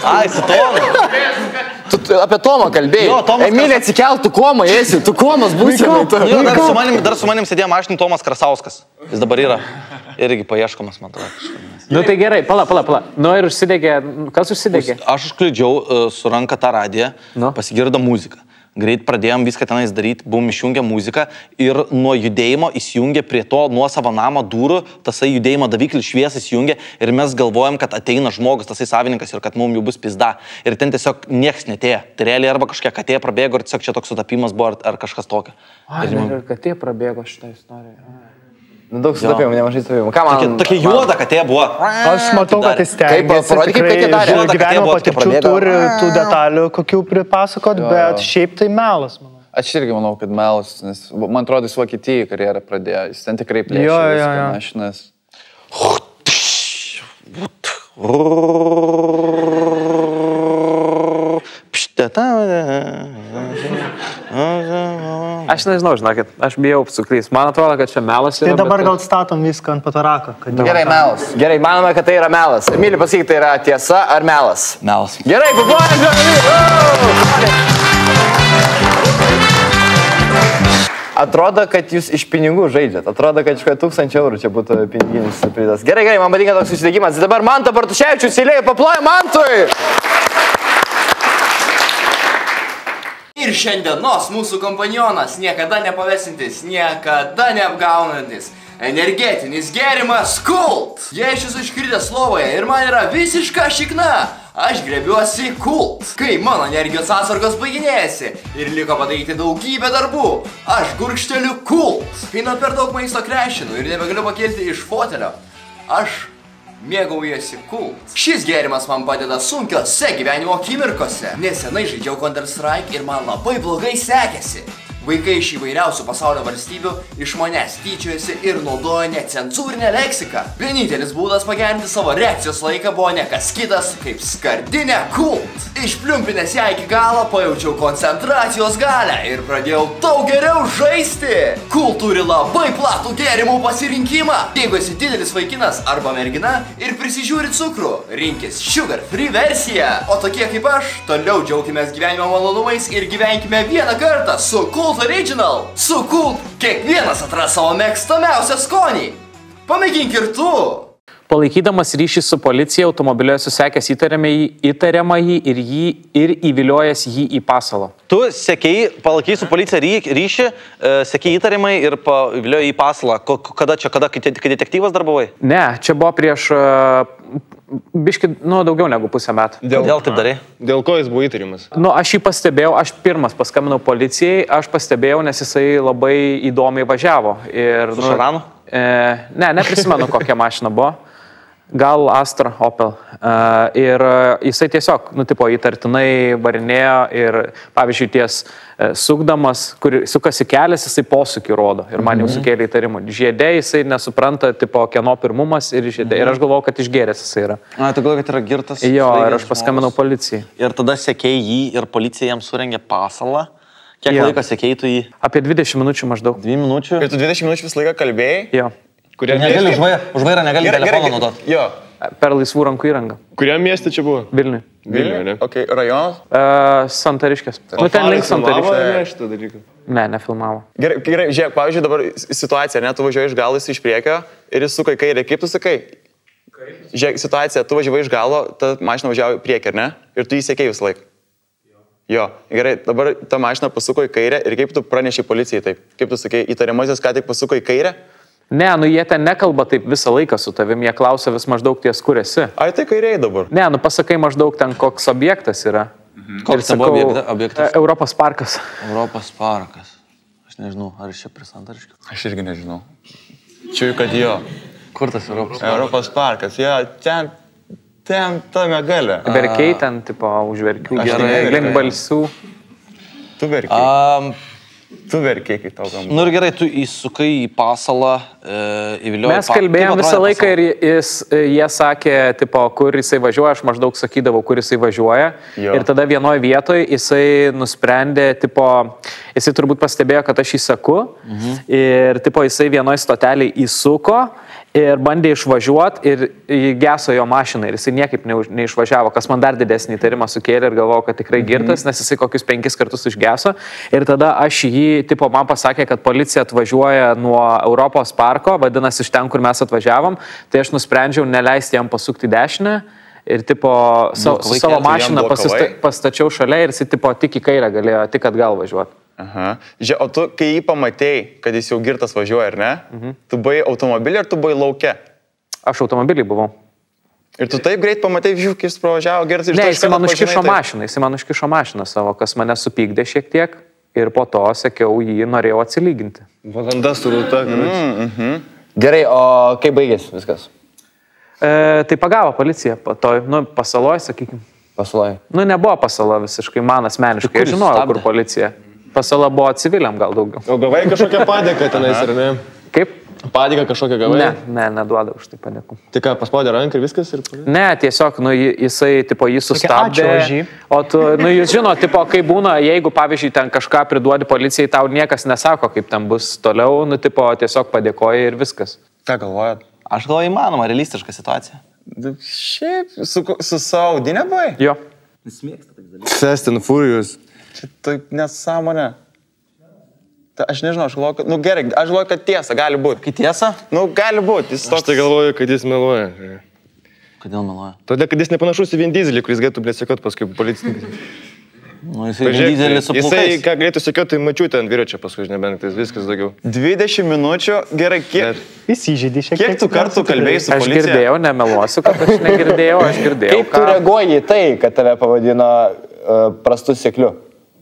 Ai, su Tomu. Tu apie Tomą kalbėjai. Emilė atsikeltų komą, esi, tu komas būsi. Dar su manim sėdėjo mašinį Tomas Krasauskas. Jis dabar yra irgi paieškomas, man atrodo. Nu tai gerai, pala. Nu ir užsidegė, kas užsidegė? Aš užkliudžiau su ranka tą radiją, pasigirdo muziką. Greit pradėjom viską tenais daryti, buvom išjungę muziką ir nuo judėjimo įsijungė prie to nuosavo namo durų, tasai judėjimo daviklis šviesas įsijungė ir mes galvojom, kad ateina žmogus, tasai savininkas ir kad mums jau bus pizda. Ir ten tiesiog nieks netėjo. Tai realiai arba kažkokia katė prabėgo ir tiesiog čia toks sutapimas buvo ar kažkas tokio. Ir katė prabėgo šitą istoriją. Daug sutapimų, nemažai sutapimų. Ką man? Tokia juoda katė buvo. Aš matau, kad jis stengiasi. Parodyk, kaip katė darė. Gyvenimo patirčių turi tų detalių, kokių pripasakot, bet šiaip tai melas, manau. Aš irgi manau, kad melas, nes man atrodo, jis Vokietijai karjerą pradėjo. Jis ten tikrai plėšė mašinas. Aš nežinau, žinokit, aš bijau suklys. Man atrodo, kad čia melas yra. Tai dabar gal statom viską ant patarako. Gerai, melas. Gerai, manome, kad tai yra melas. Emilį, pasakyk, tai yra tiesa ar melas? Melas. Gerai, Atrodo, kad jūs iš pinigų žaidžiat. Atrodo, kad iš 1000 eurų čia būtų piniginis prizas. Gerai, man patinka toks susidėgymas. Dabar Manto Bartuševičius eilėje paploja Mantui! Ir šiandienos mūsų kompanionas niekada nepavesintis, niekada neapgaunantis. Energetinis gėrimas Kult. Jei aš esu iškritęs lovoje ir man yra visiška šikna, aš grebiuosi Kult. Kai mano energijos atsargos baiginėjasi ir liko padaryti daugybę darbų, aš gurkšteliu Kult. Kai nuo per daug maisto krešinu ir nebegaliu pakelti iš fotelio, aš mėgaujasi Kult. Šis gėrimas man padeda sunkiose gyvenimo akimirkose. Nesenai žaidžiau Counter-Strike ir man labai blogai sekėsi. Vaikai iš įvairiausių pasaulio valstybių iš manęs tyčiojasi ir naudoja necenzūrinę leksiką. Vienintelis būdas pagerinti savo reakcijos laiką buvo ne kas kitas kaip skardinė Kult. Išpliumpinęs ją iki galo pajaučiau koncentracijos galią ir pradėjau daug geriau žaisti. Kult turi labai platų gėrimų pasirinkimą. Jeigu esi didelis vaikinas arba mergina ir prisižiūri cukrų, rinkis sugar free versiją. O tokie kaip aš, toliau džiaukimės gyvenimo malonumais ir gyvenkime vieną kartą su Kult Original. Su Kult kiekvienas atras savo mėgstamiausią skonį. Pamėgink ir tu. Palaikydamas ryšį su policija, automobilioje susekęs įtariamąjį ir įviliojęs jį į pasalą. Tu sekėjai, palaikai su policija ryšį, sekėjai įtariamai ir įviliojai į pasalą. Kada, kai detektyvas darbavai? Ne, čia buvo prieš biški, daugiau negu pusę metų. Dėl taip darai? Dėl ko jis buvo įtariamas? Aš jį pastebėjau, aš pirmas paskambinau policijai, aš pastebėjau, nes jisai labai įdomiai važiavo. Su Šaranu? Neprisimenu, kokia mašina buvo. Gal Astra, Opel. Ir jisai tiesiog, įtartinai varinėjo ir, pavyzdžiui, ties sukdamas, kur sukasi kelias, jisai posūkį rodo ir man jau sukėlė įtarimų. Žiedė jisai nesupranta, kieno pirmumas ir žiedė. Ir aš galvojau, kad išgėręs jisai yra. Tu galvoji, kad yra girtas? Jo, ir aš paskambinau policijai. Ir tada sekėjai jį ir policija jam surengė pasalą. Kiek laiko sekėjai tu jį? Apie 20 minučių maždaug. 2 minučių? Ir tu 20 minučių visą laiką kalbėjai? Jo. Negali už vairą negali telefoną naudoti. Jo. Per laisvų rankų įrangą. Kuriam mieste čia buvo? Vilniui. Vilniui, ne? Ok, rajonas? Santariškės. Ten link Santariškės. Ne, nefilmavo. Gerai, žiūrėk, pavyzdžiui, dabar situacija, ne, tu važiuoji iš galo, jis iš priekio ir jis suka į kairę. Kaip tu sakai? Žiūrėk, situacija, tu važiavai iš galo, ta mašina važiavo į priekį, ar ne? Ir tu jį sekėjai visą laiką. Jo, gerai, dabar ta mašina pasuko į kairę ir kaip tu praneši policijai taip? Kaip tu sakai, įtariamasis ką tik pasuko į kairę? Ne, jie ten nekalba taip visą laiką su tavim, jie klausia vis maždaug ties, kur esi. Ai, tai kairiai dabar. Ne, pasakai maždaug ten, koks objektas yra. Koks ten buvo objektas? Europos parkas. Europos parkas. Aš nežinau, ar iš čia prie Santariškių? Aš irgi nežinau. Čiūju, kad jo. Kur tas Europos parkas? Europos parkas, jo, ten tame gale. Verkiai ten, užverkių. Gerai, link balsių. Tu verkiai. Tu verkiai, kai tau kam. Ir gerai, tu įsukai į pasalą, įvilioji. Mes kalbėjom visą laiką ir jie sakė, kur jisai važiuoja, aš maždaug sakydavau, kur jisai važiuoja. Jo. Ir tada vienoje vietoje jisai nusprendė, jisai turbūt pastebėjo, kad aš įsaku. Ir jisai vienoje stotelėje įsuko ir bandė išvažiuoti ir geso jo mašiną ir jisai niekaip neišvažiavo, kas man dar didesnį įtarimą sukėlė ir galvojau, kad tikrai girtas, nes jisai kokius 5 kartus išgeso. Ir tada aš jį, man pasakė, kad policija atvažiuoja nuo Europos parko, vadinasi iš ten, kur mes atvažiavom, tai aš nusprendžiau neleisti jam pasukti dešinę ir tipo savo mašiną pastačiau šalia ir jis tipo tik į kairę galėjo, tik atgal važiuoti. Aha. Žiūrėk, o tu, kai jį pamatėjai, kad jis jau girtas važiuoja, ar ne? Tu buvai automobilį ar tu buvai lauke? Aš automobilį buvau. Ir tu taip greit pamatėjai, žiūrėk, kai jis pravažiavo girtas ir ne, jis man užkišo mašiną savo, kas mane supykdė šiek tiek ir po to sekiau jį, norėjau atsilyginti. Valandas turėta. Gerai, o kaip baigėsi viskas? Tai pagavo policija, pasaloj, sakykime. Pasaloj? Nebuvo pasala visiškai, man asmeniškai, aš žinojau, kur policija. Pasala buvo civiliam gal daugiau. O gavai kažkokią padėką tenais, ar ne? Kaip? Padėką kažkokią gavai? Neduoda už tai padėkų. Tik ką, paspaudė ranką ir viskas? Ne, tiesiog, jisai, tipo, jį sustabdė. O tu, jūs žino, tipo, kaip būna, jeigu, pavyzdžiui, ten kažką priduodi policijai, tau niekas nesako, kaip ten bus toliau, tipo, tiesiog padėkoja ir viskas. Ką galvojat? Aš galvoju, įmanoma, realistiška situacija. Šiaip, su savo audinė buvai? Jo. Jis mėgsta taip dalykų. Fast and Furious. Čia taip nesąmonė. Aš nežinau, aš galvoju, kad, gerai, aš galvoju, kad tiesa gali būti. Kai tiesa? Gali būti. Aš tai galvoju, kad jis meluoja. Kodėl meluoja? Todėl, kad jis nepanašus į Vin Dieselį, kuris galėtų blėsiekot paskui policininkai. Jisai Vin Dieselį su plaukais. Jisai, ką galėtų sekiot, tai mačiute ant dviračio paskui, nebent tai viskas daugiau. 20 minučių, gerai, kiek? Įsižeidė šiek tiek. Kiek tu kartų kalbėjai su policija? Aš girdėjau, nemeluosiu, kad aš negirdėjau, aš girdėjau. Kaip tu reaguoji į tai, kad tave pavadino prastu sekliu?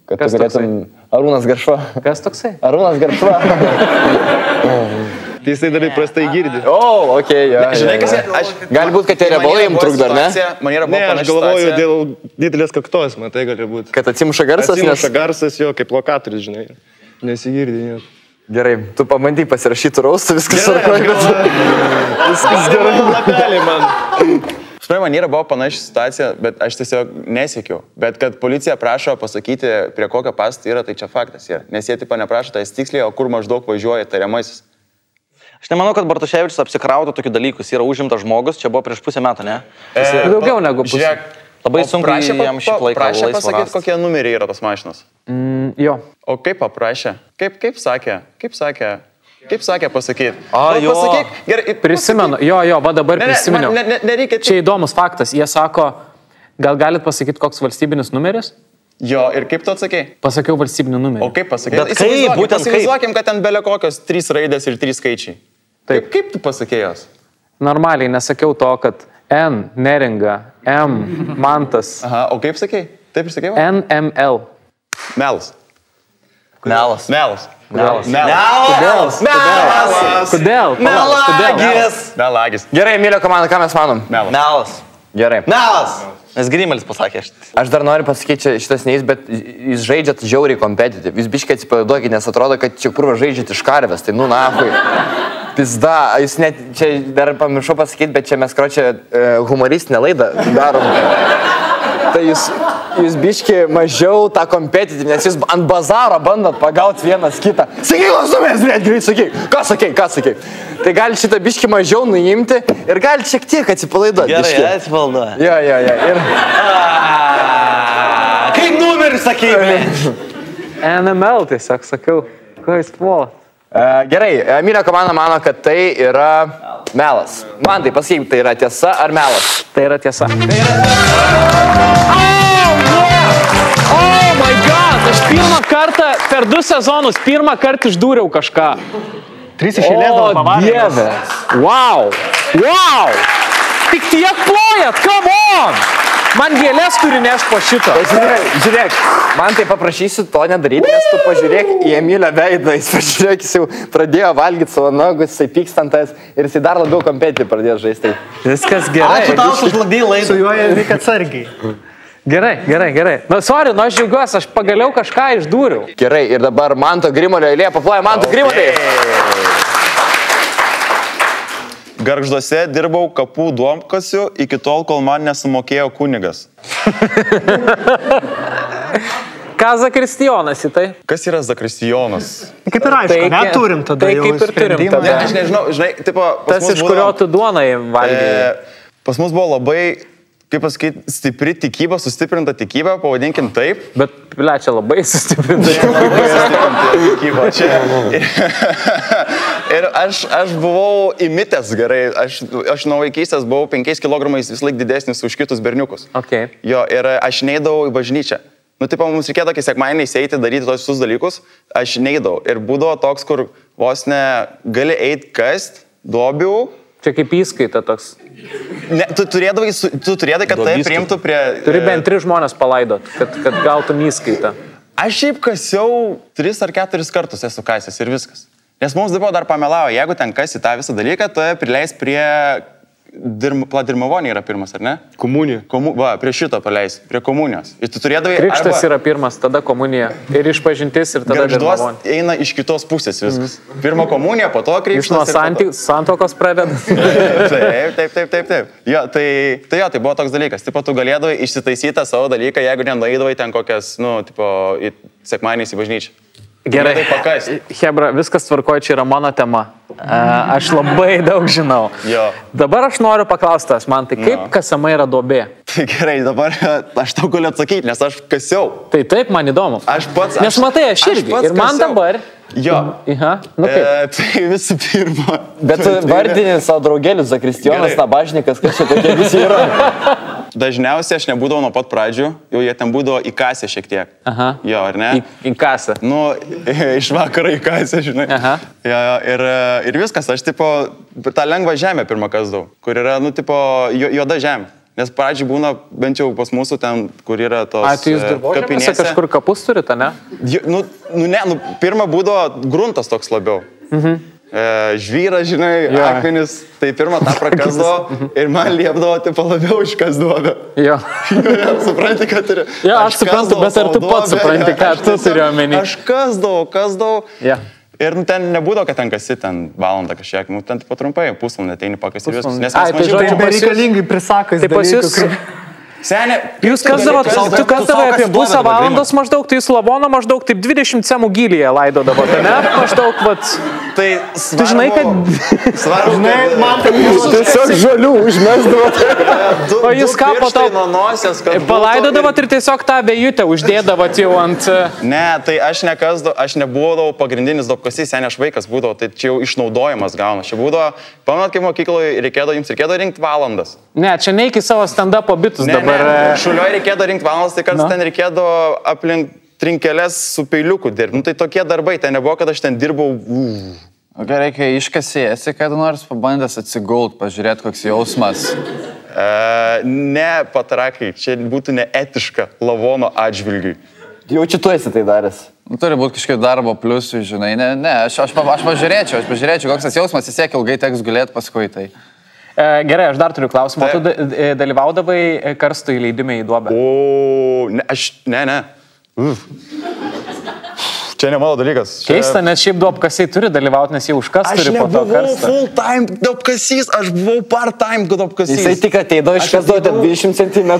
Kad tu galėtum... Arūnas Garšva. Kas toksai? Arūnas Garšva. Tai jisai dar prastai girdi. O, okei, jo. Žinai, kas gali būti, kad tie riebalai jums trukdo, ar ne? Ne, aš galvoju dėl didelės kaktos, man tai gali būti. Kad atsimuša garsas, nes... Atsimuša garsas, jo, kaip lokatorius, žinai. Nesigirdi, jo. Gerai, tu pabandyk pasirašyti raustą, viskas gerai. Viskas gerai. Lapelį man. Žinai, man buvo panaši situacija, bet aš tiesiog nesiekiau. Bet kad policija prašo pasakyti, prie kokio pastato yra, tai čia faktas yra. Nes jie tipo neprašo tai tiksliai, o kur maždaug važiuoja tariamasis. Aš nemanau, kad Bartuševičius apsikrautų tokių dalykus. Yra užimtas žmogus, čia buvo prieš pusę metų, ne? Daugiau negu pusę. Žiūrėk, labai sunku jam šį laiką prašė laisvą pasakyti, rasti. kokie numeriai yra tos mašinos. Jo. O kaip paprašė? Kaip sakė? Kaip sakė pasakyti? Jo. Pasakyk, gerai, Prisimenu, jo, va dabar prisimenu. Nereikia. Čia įdomus faktas. Jie sako, gal galit pasakyti, koks valstybinis numeris? Jo, ir kaip tu atsakei? Pasakiau valstybinį numerį. O kaip pasakei? Bet kaip, būtent kaip? Įsivaizduokim, kad ten belė kokios 3 raidės ir 3 skaičiai. Taip. Kaip tu pasakėjos? Normaliai nesakiau to, kad N, Neringa, M, Mantas. Aha, o kaip sakei? Taip ir sakėjau? NML. Melas. Melas. Melas. Kodėl? Melagis. Gerai, Emilio komanda, ką mes manom? Melas. Gerai. Melas. Nes Grimelis pasakė. Aš dar noriu pasakyti, čia šitas neįs, bet jūs žaidžiat žiauriai kompetitiv. Jūs biškai atsipalaiduokit, nes atrodo, kad čia kur žaidžiat iš karvės, tai nahui. Pizda, jūs net, čia dar pamiršau pasakyti, bet čia mes kročia humoristinę laidą darom. Tai jūs biškai mažiau tą kompetitiv, nes jūs ant bazaro bandot pagauti vienas kitą. Sakyk, klausomės, blėt, greit, sakyk. Ką sakyk? Tai gali šitą biškai mažiau nuimti ir gali šiek tiek atsipalaiduoti. Gerai, atsipalaiduoja. Jo. Ir... Kaip numeris sakei, blėt? NML tiesiog sakiau. Ko jūs puolat? Gerai, Emilio komanda mano, kad tai yra melas. Man tai pasakyk, tai yra tiesa ar melas? Tai yra tiesa. Oh my god, aš pirmą kartą per 2 sezonus pirmą kartą išdūriau kažką. 3 iš eilės dėl Bavarijos. Dieve. Wow. Tik tiek plojat, come on. Man gėlės turi nešt po šito. Žiūrėk, man tai paprašysiu to nedaryti, nes tu pažiūrėk į Emilio veidą, jis pažiūrėk, jis jau pradėjo valgyti savo nagus, jisai pykstantas ir jisai dar labiau kompetitiv pradėjo žaisti. Viskas gerai. Ačiū tau, sužlugdėjai laidą. Su juo reikia atsargiai. Gerai. Sorry, aš džiaugiuosi, aš pagaliau kažką išdūriau. Gerai, ir dabar Manto Grimolio eilė, paploja Manto Grimolį. Gargžduose dirbau kapų duomkasiu iki tol, kol man nesumokėjo kunigas. Ką Zakristijonas į tai? Kas yra Zakristijonas? Kaip ir aišku, neturim tada tai jau kaip ir turim sprendimą. tada. Aš nežinau, žinai, tipo... Tas, iš kurio tu duonai valgėjai. Pas mus buvo labai, kaip pasakyti, stipri tikyba, sustiprinta tikyba, pavadinkim taip. Bet, čia labai sustiprinta. Labai sustiprinta tikyba. Ir aš buvau įmitęs gerai, aš nuo vaikystės buvau 5 kg vis laik didesnis už kitus berniukus. Okay. Jo, ir aš neidavau į bažnyčią. Nu, taip, mums reikėjo tokį sekmadienį eiti, daryti tos visus dalykus, aš neidavau. Ir būdavo toks, kur vos ne gali eiti kast, duobių. Čia kaip įskaita toks. Ne, tu turėdavai, kad tai priimtų prie... Turi bent 3 žmonės palaidot, kad gautum įskaitą. Aš šiaip kasiau 3 ar 4 kartus esu kasęs ir viskas. Nes mums dabar dar pamelavo, jeigu ten kasi tą visą dalyką, tu prileis prie... Pladirmavonė yra pirmas, ar ne? Komunija. Va, prie šito paleis, prie komunijos. Ir tu turėdavai... Krikštas yra pirmas, tada komunija. Ir išpažintis, ir tada dirmavonė. Eina iš kitos pusės viskas. Pirma komunija, po to krikštas. Iš nuo santokos pradeda. Taip. Jo, tai buvo toks dalykas. Taip pat tu galėdavai išsitaisyti savo dalyką, jeigu nenueidavai ten kokias, sekmadieniais į bažnyčią. Gerai, Hebra, viskas tvarkoja, čia yra mano tema. Aš labai daug žinau. Jo. Dabar aš noriu paklausti, man tai kaip kasama yra duobė? Tai gerai, dabar aš tau galiu atsakyti, nes aš kasiau. Tai taip, man įdomu. Nes matai, aš irgi. Ir man dabar... Jo. Tai visų pirma. Bet vardinį savo draugėlius, Zakristijonas, Nabažnikas, kas čia tokie visi yra. Dažniausiai aš nebūdavau nuo pat pradžių, jau jie ten būdavo į kasę šiek tiek. Aha. Jo, ar ne? Į kasę. Nu, iš vakaro į kasę, žinai. Aha. Jo, ir viskas, aš tipo tą lengvą žemę pirmą kasdavau, kur yra, juoda žemė. Nes pradžiai būna, bent jau pas mūsų ten, kur yra tos kapinėse. Tai jūs dirbožėmėse kažkur kapus turite, ne? Pirmą būdavo gruntas toks labiau. Žvyras, žinai, akmenis, tai pirmą tą prakasdavo ir man liepdavo, tipo, labiau iškasdavo. Jo. Supranti, kad turi... Jo, aš suprantu, bet ar tu pats supranti, ką tu turi omeny? Aš kasdavau. Ir ten nebūdavo, kad ten kasi ten valandą kažkiek, ten tipo trumpai, pusvalandį ateini pakasi viskas. Nes mes mažiau... Tai bereikalingai prisakas dalykų. Senė, jūs kasdavot, tu kasdavai apie pusę valandos maždaug, tai Slavono maždaug taip 20 cemų gylyje laidodavote, ne? Maždaug, vat... Tai tu žinai, kad... Svarbu, man tai jūs tiesiog žalių užmesdavote. O jūs ką po to palaidodavot ir tiesiog tą vėjutę uždėdavot jau ant... Ne, tai aš nebūdavau pagrindinis duobkasys, senė, aš vaikas būdavau, tai čia jau išnaudojimas gauna. Čia būdavo, pamanot, kaip mokykloje jums reikėdavo rinkti valandas. Ne, čia ne iki savo stand-upo bitus dabar. Šulioj reikėdavo rinkti valandas, tai kartais ten reikėdavo aplink trinkelės su peiliuku dirbti. Tai tokie darbai, ten nebuvo, kad aš ten dirbau. Reikia iškasėsi, kada nors pabandęs atsigult, pažiūrėti, koks jausmas. Ne, patrakai, čia būtų neetiška lavono atžvilgiui. Jau čia tu esi tai daręs. Turi būti kažkaip darbo pliusų, žinai. Ne, aš pažiūrėčiau, koks tas jausmas, vis tiek ilgai teks gulėti paskui tai. Gerai, aš dar turiu klausimą. Tu dalyvaudavai karstų įleidime į duobę? Ne. Čia ne mano dalykas. Keista, nes šiaip duobkasiai turi daliauti, nes jie užkas turi po to karstą. Aš nebuvau full-time duobkasys, aš buvau part-time duobkasys. Jisai tik ateidavo iškasdavo 20 cm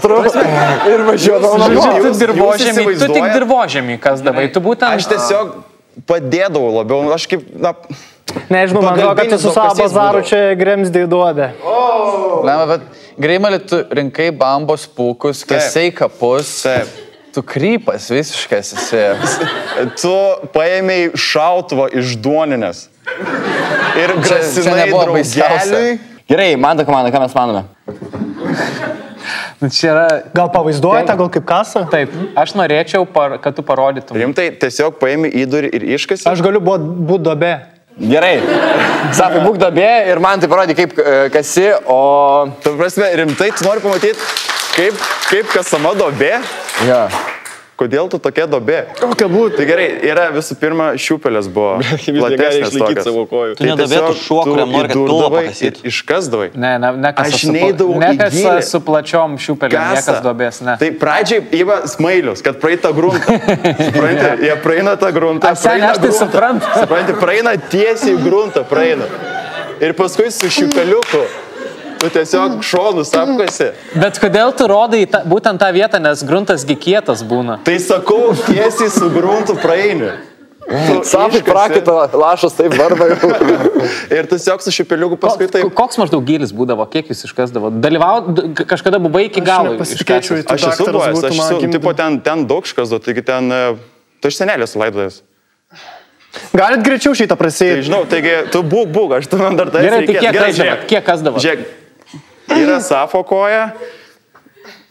ir važiuodavo namo. Tu tik dirvožemį kasdavai, tu būtent... Aš tiesiog padėdavau labiau, aš kaip... Nežinau, man atrodo, kad tu su savo bazaru čia gremsdai duobę. Lema, bet Greimalį, tu rinkai bambos pūkus, kasai kapus. Tu krypas visiškas esi. Tu paėmėjai šautuvą iš duoninės. Ir grasinai draugeliui. Gerai, man komanda, ką mes manome? Čia yra... Gal pavaizduojate, gal kaip kasa? Taip, aš norėčiau, kad tu parodytum. Rimtai, tiesiog paėmė įdurį ir iškasi? Aš galiu būti duobė. Gerai. Sakai, būk duobė ir man tai parodė, kaip kasi, o... Tu prasme, rimtai, tu nori pamatyti, kaip kasama duobė? Ja. Kodėl tu tokia duobė? Kokia būtų? Tai gerai, yra visų pirma šiupelės buvo. Platesnės tokias. Tu nedavėtų šuo, kuriam nori, kad pilvą pakasyti. Iškasdavai. Ne, aš neidavau į gilį. Nekas su plačiom šiupelėm, niekas duobės, ne. Tai pradžiai įva smailius, kad praeitą gruntą. Supranti, jie praeina tą gruntą. Supranti, praeina tiesiai į gruntą, praeina. Ir paskui su šiupeliuku. Tu tiesiog šonus apkasi. Bet kodėl tu rodai būtent tą vietą, nes gruntas gi kietas būna? Tai sakau, tiesiai su gruntu praeini. Sapai prakito lašas taip varda. Ir tiesiog su šipeliuku paskui taip. Koks maždaug gylis būdavo, kiek jūs iškasdavo? Kažkada buvai iki galo iškasęs? Aš esu buvęs, tipo ten daug iškasdavo, taigi ten, tu iš senelės laidojęs. Galit greičiau šitą prasėjti. Tai žinau, taigi, tu būk, aš tu man dar tai Gerai, tai kiek kasdavo? Žiūrėk, yra Safo koja,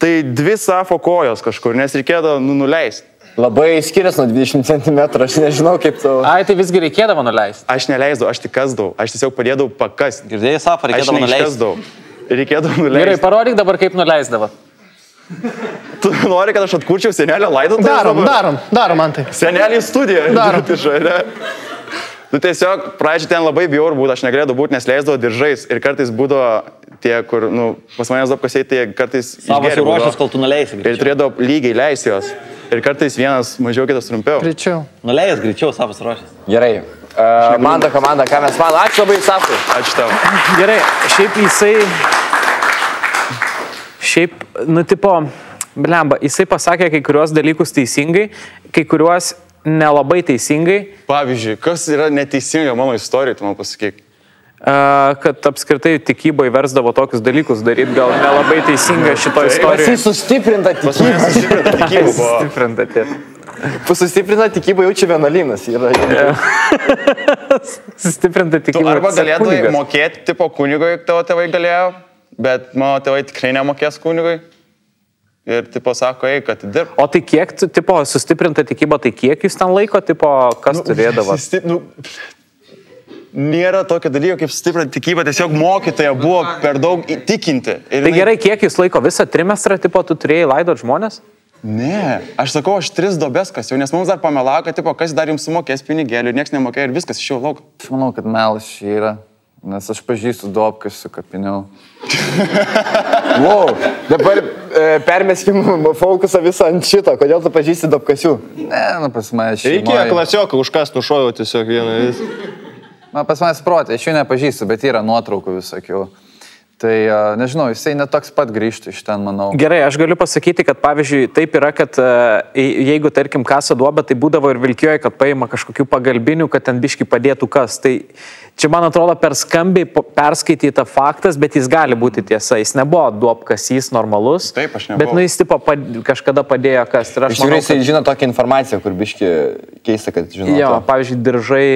tai 2 Safo kojos kažkur, nes reikėdavo nuleisti. Labai skiriasi nuo 20 cm, aš nežinau kaip tu... Ai, tai visgi reikėdavo nuleisti. Aš neleisdavau, aš tik kasdavau, aš tiesiog padėdavau pakasti. Girdėjai, Safą, reikėdavo nuleisti. Reikėdavo nuleisti. Gerai, parodyk dabar, kaip nuleisdavo. Tu nori, kad aš atkurčiau senelio laidotuvę? Darom, man tai. Senelį į studiją. Darom. Tu tiesiog pradžiai ten labai bjaur būtų, aš negalėdavau būti, nes leisdavo diržais ir kartais būdavo tie, kur, pas manęs dopkasiai, tai kartais Savas jau ruošęs, kol tu nuleisi. Ir turėdavo lygiai leisti jos. Ir kartais vienas mažiau, kitas trumpiau. Greičiau. Nuleis greičiau, Savas ruošęs. Gerai. Manda komanda, ką mes manom. Ačiū labai, Safui. Ačiū tau. Gerai, šiaip, tipo, blemba, jisai pasakė kai kuriuos dalykus teisingai, kai kuriuos nelabai teisingai. Pavyzdžiui, kas yra neteisinga mano istorijoje, tu man pasakyk. Kad apskritai tikybai versdavo tokius dalykus daryti, gal nelabai teisinga šito istorijoje. Sustiprinta tikybą. Sustiprinta tikybą jaučia vienuolynas. Sustiprinta tikybą. Tu arba galėdavai mokėti tipo kunigui, tavo tėvai galėjo, bet mano tėvai tikrai nemokės kunigui. Ir tipo sako, kad dirb. O tai kiek, tipo, sustiprinta tikybą, tai kiek jūs ten laiko, tipo, kas turėdavo? Nėra tokio dalyko kaip stiprinti tikybą, tiesiog mokytoja buvo per daug įtikinti. Tai gerai, kiek jūs laiko visą trimestrą, tipo, tu turėjai laidot žmonės? Ne, aš sakau, aš 3 dobes kasiau, nes mums dar pamelavo, kad, tipo, kas dar jums sumokės pinigėlių ir nieks nemokėjo ir viskas išėjau lauk. Aš manau, kad melas čia yra, nes aš pažįstu dobkasių kapiniau. Wow, dabar permeskim fokusą visą ant šito, kodėl tu pažįsti dobkasių? Ne, pas mane šeimoje. Reikėjo klasioką, už kas nušoviau tiesiog vieną vis. Na, pas manęs protė, aš jų nepažįstu, bet yra nuotraukų visokių. Tai, nežinau, jisai netoks pat grįžtų iš ten, manau. Gerai, aš galiu pasakyti, kad pavyzdžiui, taip yra, kad jeigu, tarkim, kasa duobę, tai būdavo ir Vilkijoje, kad paima kažkokių pagalbinių, kad ten biški padėtų kas. Tai čia, man atrodo, per skambiai perskaityta faktas, bet jis gali būti tiesa. Jis nebuvo duobkasys normalus. Taip, aš nebuvau. Bet, jis tipo kažkada padėjo kas. Iš tikrųjų, jis žino tokią informaciją, kur biški keista, kad žinotų. Jo, pavyzdžiui, diržai.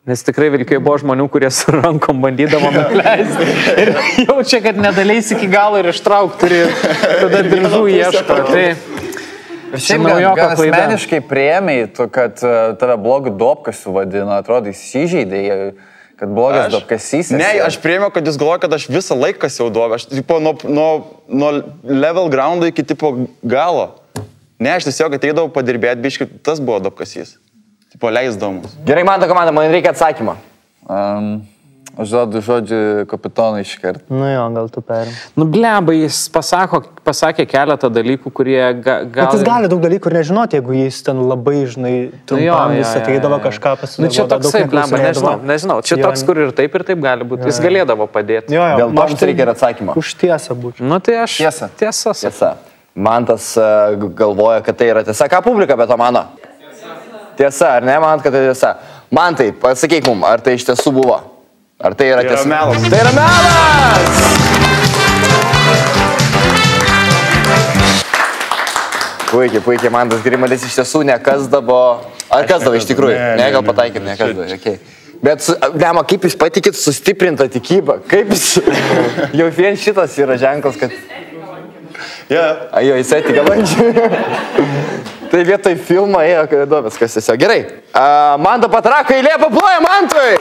Nes tikrai Vilkijoje buvo žmonių, kurie su rankom bandydavo nuleisti. Ir jaučia, kad nedaleis iki galo ir ištrauk turi, tada diržų ieško. Tai šiaip gan asmeniškai priėmėjai, kad tave blogų dobkasių vadino, atrodo, įsižeidė, kad blogas dobkasys. Ne, aš priėmiau, kad jis galvoja, kad aš visą laiką kasiau duobę. Aš tipo nuo level groundo iki tipo galo. Ne, aš tiesiog ateidavau padirbėti, biškai, tas buvo dobkasys. Tipo, leisdamus. Gerai, man ta komanda, man reikia atsakymą. Aš duodu žodžiu kapitonui iškart. Nu jo, gal tu perim. Nu blemba, jis pasakė keletą dalykų, kurie gal... Bet jis gali daug dalykų ir nežinoti, jeigu jis ten labai, žinai, trumpam vis ateidavo kažką pasidaryti. Nu čia toksai, blemba, nežinau. Čia toks, kur ir taip galė būti. Jis galėdavo padėti. Dėl to mums reikia ir atsakymą. Už tiesą būčiau. Nu tai aš... Tiesa. Mantas galvoja, kad tai yra tiesa. Ką publika be to mano? Tiesa, ar ne, man, kad tai tiesa? Man tai, pasakyk mum, ar tai iš tiesų buvo? Ar tai yra tiesa? Melas. Tai yra melas! Puikiai, Mantas Grimalis iš tiesų nekasdavo... Ar kasdavo iš tikrųjų? Ne, gal pataikėm, nekasdavo. Okay. Bet, nema, kaip jūs patikit sustiprinta tikybą? Kaip jūs... Jau vien šitas yra ženklas, kad... Jo, jis atika landžiai. Tai vietoj filmo ėjo, kad įdomis, kas tiesiog. Gerai. Manta Patrako eilė, paploja Mantui!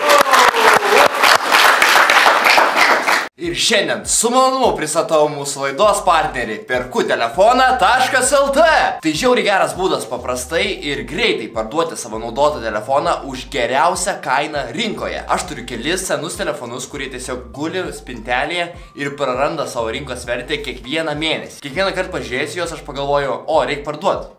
Ir šiandien su malonumu pristatau mūsų laidos partnerį perkutelefoną.lt. Tai žiauriai geras būdas paprastai ir greitai parduoti savo naudotą telefoną už geriausią kainą rinkoje. Aš turiu kelis senus telefonus, kurie tiesiog guli spintelėje ir praranda savo rinkos vertę kiekvieną mėnesį. Kiekvieną kartą pažiūrėjus juos, aš pagalvoju, reikia parduoti.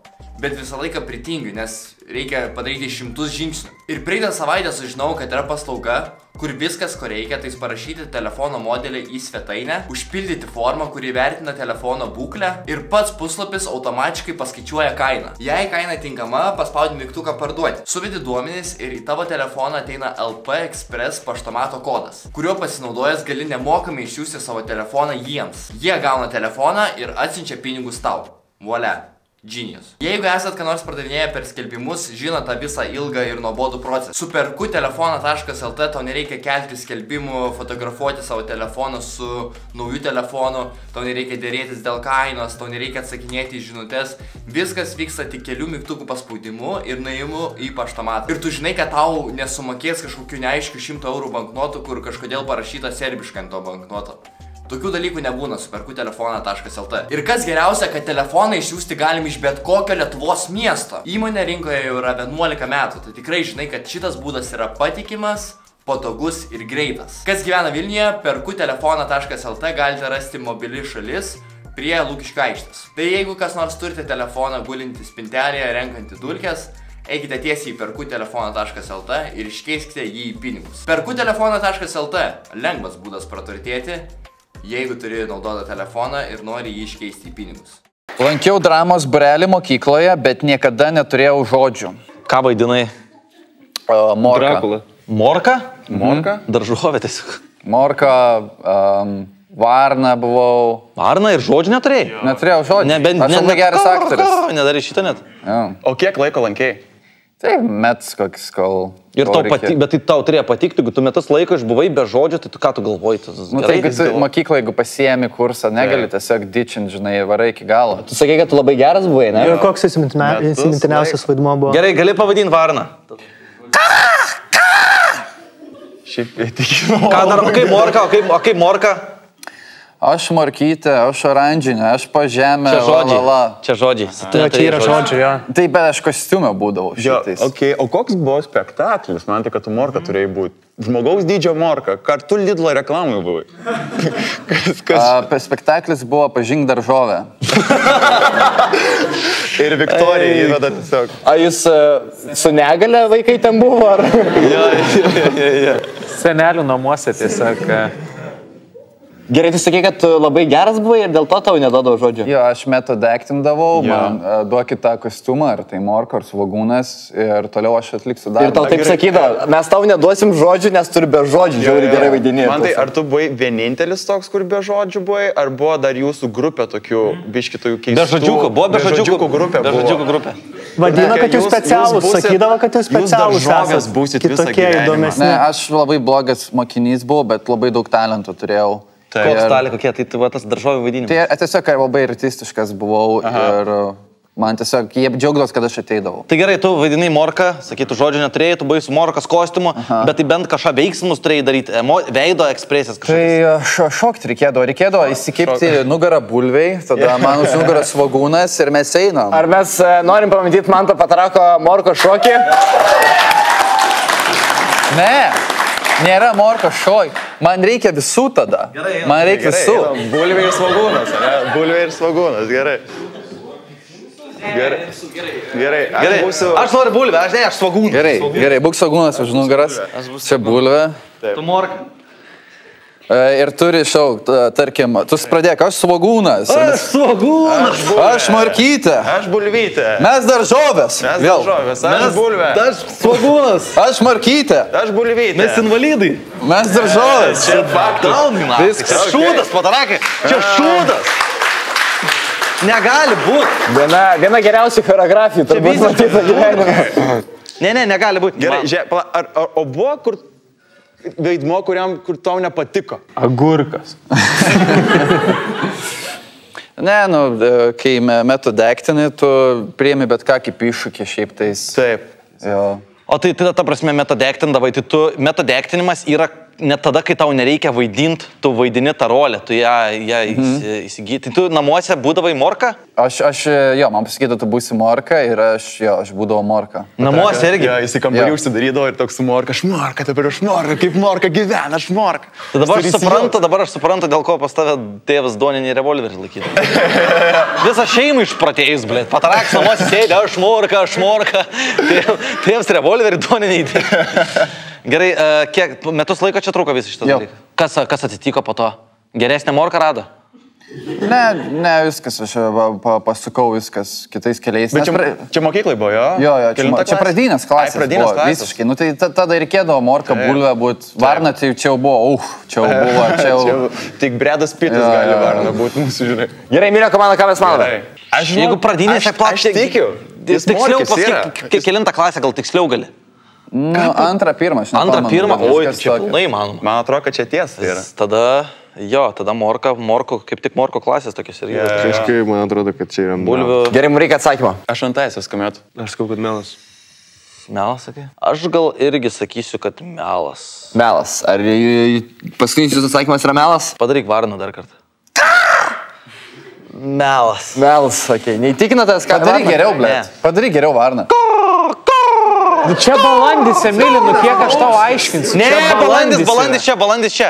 Bet visą laiką pritingiu, nes reikia padaryti 100 žingsnių. Ir praeitą savaitę sužinau, kad yra paslauga, kur viskas, ko reikia, tai parašyti telefono modelį į svetainę, užpildyti formą, kuri vertina telefono būklę ir pats puslapis automatiškai paskaičiuoja kainą. Jei kaina tinkama, paspaudi mygtuką parduoti. Suvedi duomenis ir į tavo telefoną ateina LP Express paštomato kodas, kuriuo pasinaudojęs gali nemokamai išsiųsti savo telefoną jiems. Jie gauna telefoną ir atsiunčia pinigus tau. Volia. Genius. Jeigu esat ką nors pardavinėję per skelbimus, žinot tą visą ilgą ir nuobodų procesą. Su perkutelefoną.lt tau nereikia kelti skelbimų, fotografuoti savo telefoną su nauju telefonu, tau nereikia dėrėtis dėl kainos, tau nereikia atsakinėti į žinutes. Viskas vyksta tik kelių mygtukų paspaudimu ir nuėjimu į paštomatą. Ir tu žinai, kad tau nesumokės kažkokių neaiškių 100 eurų banknotų, kur kažkodėl parašyta serbiškai ant to banknoto. Tokių dalykų nebūna su perkutelefoną.lt. Ir kas geriausia, kad telefoną išsiųsti galim iš bet kokio Lietuvos miesto. Įmonė rinkoje jau yra 11 metų, tai tikrai žinai, kad šitas būdas yra patikimas, patogus ir greitas. Kas gyvena Vilniuje, perkutelefoną.lt galite rasti mobili šalis prie Lukiškių aikštės. Tai jeigu kas nors turite telefoną gulintį spintelėje, renkantį dulkes, eikite tiesiai į perkutelefoną.lt ir iškeiskite jį į pinigus. Perkutelefoną.lt – lengvas būdas praturtėti, jeigu turi naudotą telefoną ir nori jį iškeisti į pinigus. Lankiau dramos būrelį mokykloje, bet niekada neturėjau žodžių. Ką vaidinai? Morka. Drakula. Morka? Morka? Daržovė tiesiog. Morka, varna buvau. Varna ir žodžių neturėjai? Neturėjau žodžių. Aš labai geras aktorius. Nedarai šitą net. O kiek laiko lankėjai? Tai metus kokis, kol... Ir tau patikti, bet tai tau turėjo patikti, jeigu tu metus laiko išbuvai be žodžių, tai tu ką tu galvoji? Nu tai, kad mokyklą, jeigu pasiemi kursą, negali tiesiog dičinti, žinai, varai iki galo. Tu sakai, kad tu labai geras buvai, ne? Ir koks įsimintiniausias vaidmuo buvo? Gerai, gali pavadinti varną. Šiaip įtikinau. Ką dar, o kaip morka? Aš morkytė, aš oranžinė, aš po žemę, Čia žodžiai. Čia yra žodžiai, jo. Taip, bet aš kostiumė būdavau šitais. Okay. O koks buvo spektaklis? Man tai, kad tu morka turėjai būti. Žmogaus dydžio morka. Kartu Lidlo reklamai buvai. Spektaklis buvo Pažink daržovę. Ir Viktorija įveda tiesiog. A jūs su negale vaikai ten buvo? Ar? Jo. Senelių namuose tiesiog... Gerai, tu sakai, kad tu labai geras buvai ir dėl to tau neduodavo žodžių. Jo, aš metodą aktindavau, man duokit tą kostiumą, ar tai morka, ar svogūnas, ir toliau aš atliksiu darbą. Ir tau taip sakydavo, mes tau neduosim žodžių, nes turi be žodžių, žiauriai gerai vaidinėti. Man tai, ar tu buvai vienintelis toks, kur be žodžių buvai, ar buvo dar jūsų grupė tokių biškitojų keistų? Be žodžiukų, buvo be žodžiukų grupė. Vadino, kad jūs specialūs, sakydavo, kad jūs specialūs esat, kitokie įdomesni. Ne, aš labai blogas mokinys buvau, bet labai daug talentų turėjau. Koks talė, kokie, tai va tas daržovių vaidinimas. Tai tiesiog labai artistiškas buvau ir man tiesiog jie džiaugdavos, kad aš ateidavau. Tai gerai, tu vaidinai morką, sakytų žodžių neturėjai, tu buvai su morkas kostiumu, bet tai bent kažką veiksmus turėjai daryti, veido ekspresijas kažkokias. Tai šokti reikėdavo įsikipti nugarą bulviai, tada man už nugarą svogūnas ir mes einam. Ar mes norim pamatyti Manto Patrako morko šokį? Ne. Nėra morko šoj. Man reikia visų tada. Man reikia visų. Bulvė ir svogūnas, ne? Bulvė ir svogūnas, gerai. Gerai. Aš noriu bulvę, aš svogūnas. Gerai, būk svogūnas už nugaras. Čia bulvė. Tu morka. Ir turi šaukt, tarkim, tu pradėk, aš svogūnas. Aš svogūnas. Aš morkytė. Aš bulvytė. Mes daržovės. Aš bulvė. Aš svogūnas. Aš morkytė. Aš bulvytė. Mes invalidai. Mes daržovės. Čia faktas. Viskas. Šūdas, patarakai. Čia šūdas. Negali būti. Viena geriausių choreografijų, turbūt matyta gyvenime. Ne, negali būti. Gerai, žiūrėk, o buvo kur vaidmuo, kur tau nepatiko? Agurkas. Ne, kai metodą aktinį, tu priimi bet ką kaip iššūkį šiaip tais. Taip. O tai ta prasme metodą aktindavai, tai tu metodą aktinimas yra net tada, kai tau nereikia vaidinti, tu vaidini tą rolę, tu ją įsigyti. Tu namuose būdavai morka? Man pasakytų, tu būsi morka ir aš būdavau morka. Namuose irgi? Jo, jis į kambarį užsidarydavo ir toks morka, aš morka, kaip morka gyvena, aš morka. Tai dabar aš suprantu, dėl ko pas tave tėvas duoninį revolverį laikyti. Visą šeimą išpratėjus, blėt. Pataraks namuose sėdė, aš morka. Tėvas revolverį duoninį įdė. Gerai, kiek metus laiko čia truko visą šitą dalyką? Kas atsitiko po to? Geresnė morka rado? Ne, viskas, aš pasukau viskas kitais keliais. Bet čia mokyklai buvo, jo? Jo, čia pradinės klasės. Pradinės klasės. Visiškai. Nu, tai tada reikėdavo morką, bulvę būti. Varna, tai čia jau buvo, čia jau. Tik Bredas Pitas gali varna būti mūsų, žinai. Gerai, Milio komanda, ką mes manome? Jeigu pradinėse klasėse... Aš tikiu. Tiksliau pasakyk, kelintą klasę gal tiksliau gali. Antrą, pirmą. Antrą, pirmą, oi, čia pilnai manoma. Man atrodo, kad čia tiesa yra. Tada morko, kaip tik morko klasės tokios ir yra. Kažkaip man atrodo, kad čia yra bulvių. Gerai, mums reikia atsakymą. Aš antais viską metu. Aš sakau, kad melas. Melas, sakai? Aš gal irgi sakysiu, kad melas. Melas. Ar paskutinis jūsų atsakymas yra melas? Padaryk varną dar kartą. Melas. Melas, okei. Neįtikinatės, ką... Padaryk geriau, blėt. Padaryk geriau varną. Čia balandis, Emili, nu kiek aš tau aiškinsiu. Ne, balandis čia.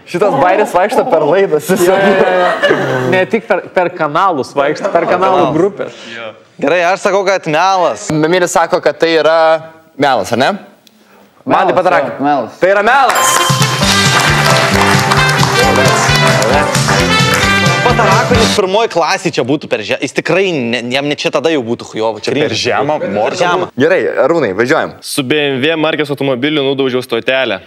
Šitas bairis vaikšto per laidas. Ne tik per kanalus vaikšto, per kanalų grupės. Gerai, aš sakau, kad melas. Emilis sako, kad tai yra melas, ar ne? Man taip pat yra. Tai yra melas. Patarakonis pirmoji klasė čia būtų per žemą. Jis tikrai, jam ne čia tada jau būtų hujovo. Čia per žemą, morką. Gerai, Arūnai, važiuojam. Su BMW markės automobiliu nudaužiau stotelę.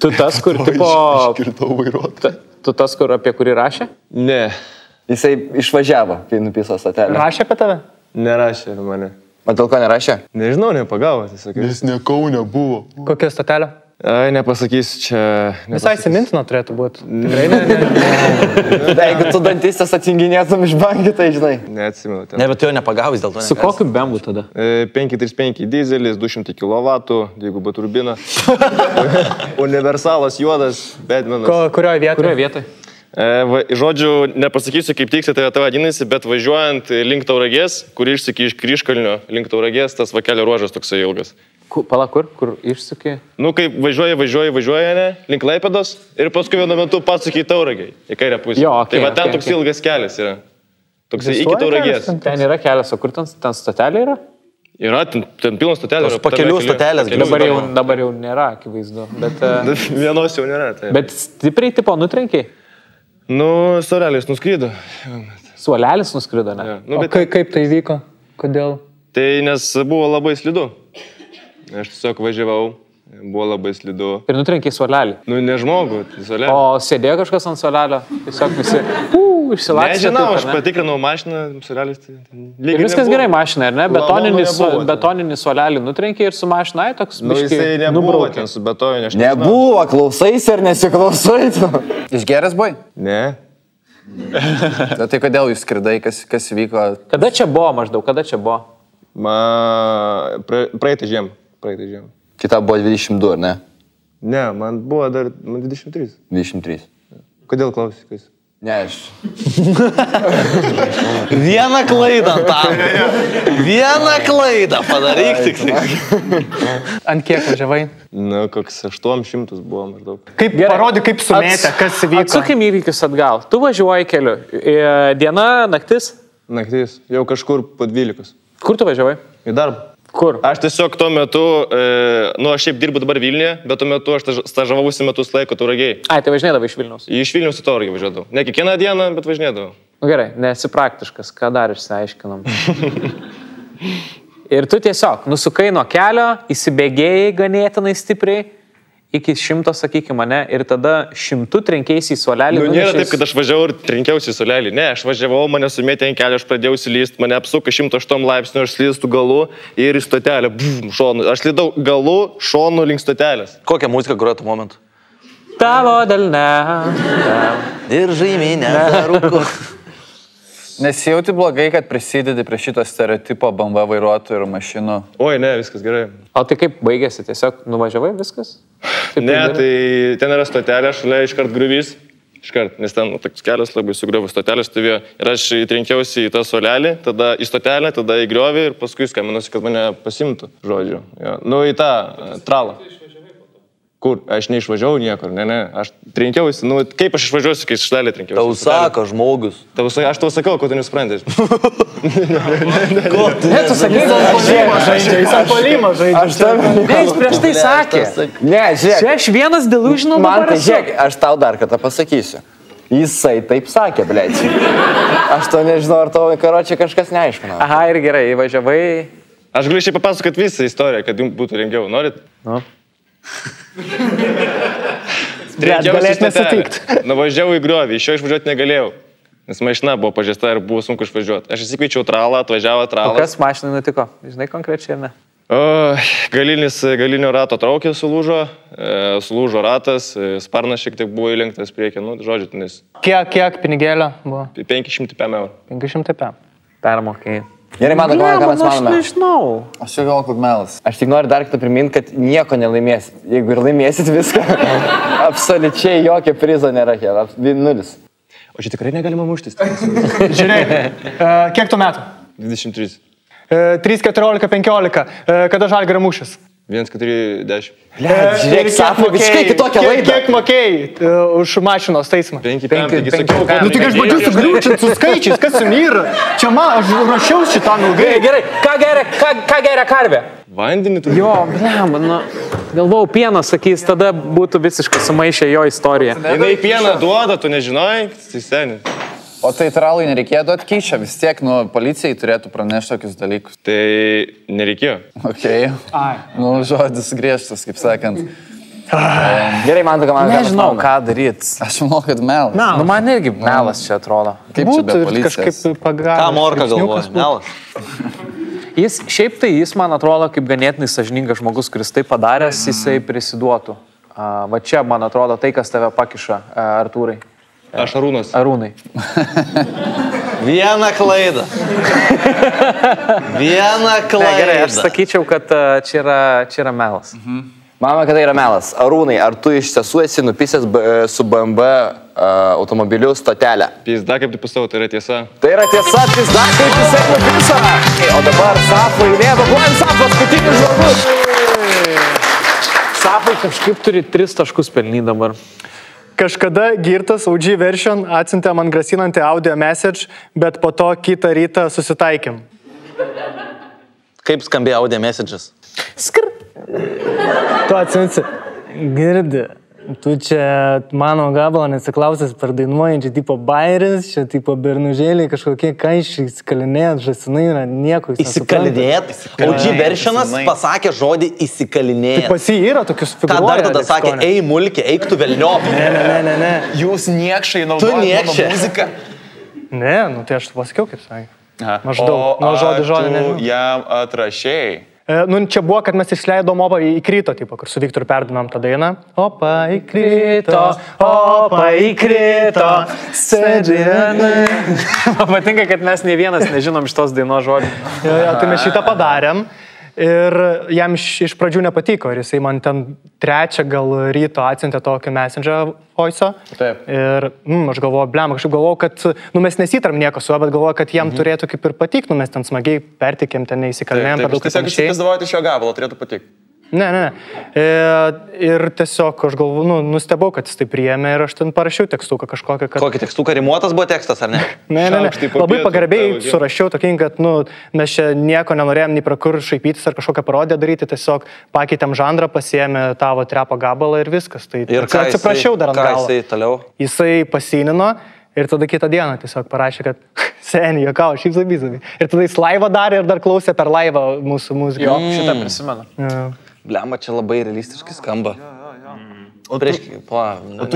Tu tas, kur tipo... Iškirtau vairuotą. Tu tas, kur apie kurį rašė? Ne. Jisai išvažiavo, kai nupiso stotelę. Rašė apie tave? Nerašė mane. O dėl ko nerašė? Nežinau, nepagavo, tiesiog. Jis ne Kaune buvo. Kokia stotelė? Ai, nepasakysiu, čia... Visai įsimintina turėtų būti. Tikrai ne. Jeigu tu dantistės atsinginėtum iš bankį, tai žinai. Neatsimenu. Ne, bet jo nepagavęs dėl to. Su kokiu bembu tada? 535 dizelis, 200 kW, dviguba turbina. Universalas juodas, Batmanas. Kurioje vietoje? Kurioje vietoje? Žodžiu, nepasakysiu, kaip tiksliai tai vadinasi, bet važiuojant link Tauragės, kur išsuki iš Kryžkalnio link Tauragės, tas vakelio ruožas toksai ilgas. Pala, kur išsuki? Nu, kaip važiuoja, ne, link Klaipėdos ir paskui vienu metu pasuki į Tauragę, į kairę pusę. Jo, okay, tai va ten toks ilgas kelias yra. Toks iki Tauragės. Ten yra kelias, o kur ten stotelė yra? Yra, ten pilnas stotelės. Pakelių stotelės. Dabar jau nėra, akivaizdu. Vienos jau nėra. Tai. Bet stipriai tipo nutrenkiai? Nu, suolelis nuskrydo. Suolelis nuskrydo, ne? Ja. Nu, bet... Kaip tai vyko? Kodėl? Tai nes buvo labai slidu. Aš tiesiog važiavau, buvo labai slidu. Ir nutrenkiai suolelį? Nu, ne žmogų, suolelį. O sėdėjo kažkas ant suolelio? Tiesiog visi išsilakstė. Nežinau, aš patikrinau mašiną, suolelis. Ir viskas gerai mašina, ar ne? Betoninį suolelį nutrenkiai ir su mašinai toks biškai jisai nebuvo ten su betoniniu. Nebuvo, klausaisi ar nesiklausai tu? Išgeras buvai? Ne. Tai kodėl jūs skridai, kas vyko? Kada čia buvo maždaug, kada čia buvo? Praeitą žiemą. Kita buvo 22, ar ne? Ne, man buvo dar 23. 23. Kodėl klausykas? Ne, aš. Vieną klaidą tam. Vieną klaidą padaryk tik. Ant kiek važiavai? Nu, koks 800 buvo maždaug. Kaip parodė, kaip sumėtė, kas vyko? Atsukim įvykius atgal. Tu važiuoji keliu. Diena, naktis? Naktis. Jau kažkur po 12. Kur tu važiavai? Į darbą. Kur? Aš tiesiog tuo metu, aš šiaip dirbu dabar Vilniuje, bet tuo metu aš stažavausi metus laiko Tauragėj. Ai, tai važinėdavai iš Vilniaus? Iš Vilniaus į Tauragę važiuodavau. Ne kiekvieną dieną, bet važinėdavau. Gerai, nesi praktiškas, ką dar išsiaiškinom. Ir tu tiesiog nusukai nuo kelio, įsibėgėjai ganėtinai stipriai, iki 100, sakykime, mane, ir tada 100 trenkiaisi į suolelį. Nu, nėra taip, kad aš važiavau ir trenkiausi į suolelį. Ne, aš važiavau, mane sumėtė ant kelio, aš pradėjau silyst, mane apsuka 108 laipsnių, aš slystų galų ir į stotelę. Bum, šonu. Aš slydau galų, šonu link stotelės. Kokią muziką groja tuo momentu? Tavo delne. Ir žaiminė. Rūku. Nesijauti blogai, kad prisidedi prie šito stereotipo BMW vairuotojų ir mašinų? Oi, ne, viskas gerai. O tai kaip baigėsi? Tiesiog nuvažiavai viskas? Taip, ne, tai ten yra stotelė, šalia iškart griuvys. Iškart, nes ten toks kelias labai sugriuvo, stotelė stovėjo. Ir aš trenkiausi į tą suolelį, tada į stotelę, tada į griovį ir paskui skambinosi, kad mane pasimtų, žodžiu. Ja. Nu, į tą tralą. Kur? Aš neišvažiavau niekur, ne. Aš trenkiausi, nu, kaip aš išvažiuosiu, kai štelė trenkiausi? Tau sako žmogus. Aš tau sakiau, ko tu nesupranti. Ko tu? Ne, tu sakai, jis ant polimo žaidžia. Ne, jis prieš tai sakė. Ne, žiūrėk. Čia aš vienas delusional Man tai žiūrėk, aš tau dar kartą pasakysiu. Jisai taip sakė, blėt. Aš to nežinau, ar tavo karočiai kažkas neaiškino. Aha, ir gerai, įvažiavai. Aš galiu šiaip papasakot visą istoriją, kad jums būtų lengviau. Norit? Nu. Galėt nesutikti. Nuvažiavau į griovį, iš jo išvažiuoti negalėjau. Nes mašina buvo pažįsta ir buvo sunku išvažiuoti. Aš įsikviečiau tralą, atvažiavo tralas. O kas mašinai nutiko? Žinai konkrečiai, ar ne? Galinio rato traukė sulūžo ratas, sparnas šiek tiek buvo įlenktas priekį, nu, žodžiu, tenais. Kiek pinigėlio buvo? 500 eurų. 500 eurų. Permokėjai. Gerai, man ką mes manome. Aš nežinau. Aš jau galvoju, kad melas. Aš tik noriu dar kartą priminti, kad nieko nelaimėsit. Jeigu ir laimėsit viską, absoliučiai jokio prizo nėra, 0. O čia tikrai negalima muštis. Žiūrėk, kiek tu metų? 23. 3, 14, 15. Kada Žalgirio mūšis? 1, 4, 10. Žiūrėk, sapno, visiškai kitokią laidą. Kiek mokėjai už mašinos teismą? 5, 5, taigi sakiau, kad... Nu, tik aš bandžiu sugriūčinti su skaičiais, kas jums yra. Čia man, aš rašiau šitam ilgai. Gerai, ką geria karvė? Vandenį tu... Jo, blem, nu, galvojau, pieną sakys, tada būtų visiškai sumaišę jo istoriją. Jinai pieną duoda, tu nežinojai, tai seni. O tai tralai nereikėjo duoti kyšą, vis tiek, nu, policijai turėtų pranešti tokius dalykus. Tai nereikėjo. Okei. Nu, žodis griežtas, kaip sakant. Gerai, man tai, man Nežinau, ką daryti. Aš manau, kad melas. Nu, man irgi melas čia atrodo. Kaip čia be policijos? Kažkaip pagavęs. Ką Morka galvoja? Melas. Jis man atrodo kaip ganėtinai sąžiningas žmogus, kuris tai padaręs, jisai prisiduotų. Va čia, man atrodo, tai, kas tave pakiša, Artūrai. Aš Arūnas. Arūnai. Vieną klaidą. Vieną klaidą. Ne, gerai, aš sakyčiau, kad čia yra melas. Manoma, kad tai yra melas. Arūnai, ar tu iš tiesų esi nupisęs su BMW automobiliu stotelę? Pizda, kaip tu pasau, tai yra tiesa. Tai yra tiesa, pizda, kaip jisai nupisa. O dabar Safo eilė, vakuojam Safo, paskutinis žmogus. Safai kažkaip turi 3 taškus pelnyti dabar. Kažkada girtas OG version atsiuntė man grasinantį audio message, bet po to kitą rytą susitaikėm. Kaip skambėjo audio messages? Skr. Tu atsiunti. Girdi, tu čia mano gabalą nesiklausęs per dainuojančią tipo bairis, čia tipo bernužėliai kažkokie kaišiai, įsikalinėt, žasinai yra nieko. Įsikalinėt? OG versionas pasakė žodį įsikalinėt. Tai pas jį yra tokius figūruoja. Dar tada sakė, ei mulkė, eik tu velniop. Ne. Jūs niekšai naudojate mano muziką. Ne, nu tai aš pasakiau, kaip sakė. Maždaug, nuo žodį nežinau. Jam atrašėjai. Nu, čia buvo, kad mes išleidom Opa įkrito, tipo, kur su Viktoru perdainam tą dainą. Opa įkrito, sėdžiame. Man patinka, kad mes ne vienas nežinom šitos dainos žodžių. Tai mes šitą padarėm ir jam iš pradžių nepatiko ir jisai man ten 3 gal ryto atsiuntė tokį messenger voice. Taip. Ir aš galvoju, kažkaip galvoju, kad mes nesitaram nieko su juo, bet galvoju, kad jam turėtų kaip ir patikti, mes ten smagiai pertikėm, ten neįsikalnėjom per daug. Tiesiog įsivaizduoti iš jo gabalo, turėtų patikti. Ne. Ir tiesiog aš galvoju, nustebau, kad jis tai priėmė ir aš ten parašiau tekstuką kažkokią. Kokį tekstuką, rimuotas buvo tekstas, ar ne? Ne. Labai pagarbiai surašiau tokį, kad mes čia nieko nenorėjom nei prakur šaipytis ar kažkokią parodiją daryti, tiesiog pakeitėm žanrą, pasiėmė tavo trepo gabalą ir viskas. Tai atsiprašiau dar ant galo. Jisai toliau? Jisai pasinino ir tada kitą dieną tiesiog parašė, kad seniai, jokau, šypsabysabį. Ir tada jis laivą darė ir dar klausė per laivą mūsų muziką. Jo, šitą prisimenu. Blema, čia labai realistiškai skamba. O tu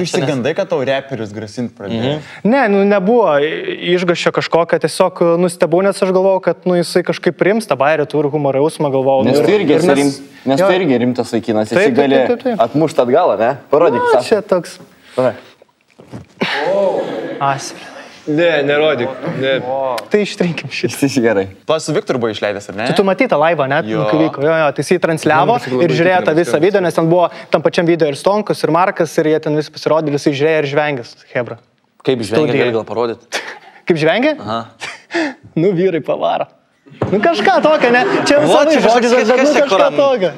išsigandai, kad tau reperius grasinti pradėjo? Ne, nebuvo išgaščio kažkokio, tiesiog nustebau, nes aš galvojau, kad jisai kažkaip rims tą bairį, turi humoro jausmą, galvojau. Nes tu irgi rimtas vaikinas, jis gali atmušti atgalą, ne? Parodyk. Čia toks. Asmė. Ne, nerodyk. Tai ištrinkim šitą. Jis gerai. Tu su Viktoru buvo išleidęs, ar ne? Tu matei tą laivą, net, kai vyko. Jo, tai jis transliavo ir žiūrėjo tą visą video, nes ten buvo tam pačiam video ir Stonkus, ir Markas, ir jie ten visi pasirodė, visi žiūrėjo ir žvengęs, hebra. Kaip žvengė, gali gal parodyti? Kaip žvengė? Aha. Vyrai pavaro. Kažką tokio, ne? Čia visai žodžius, aš kažką tokio.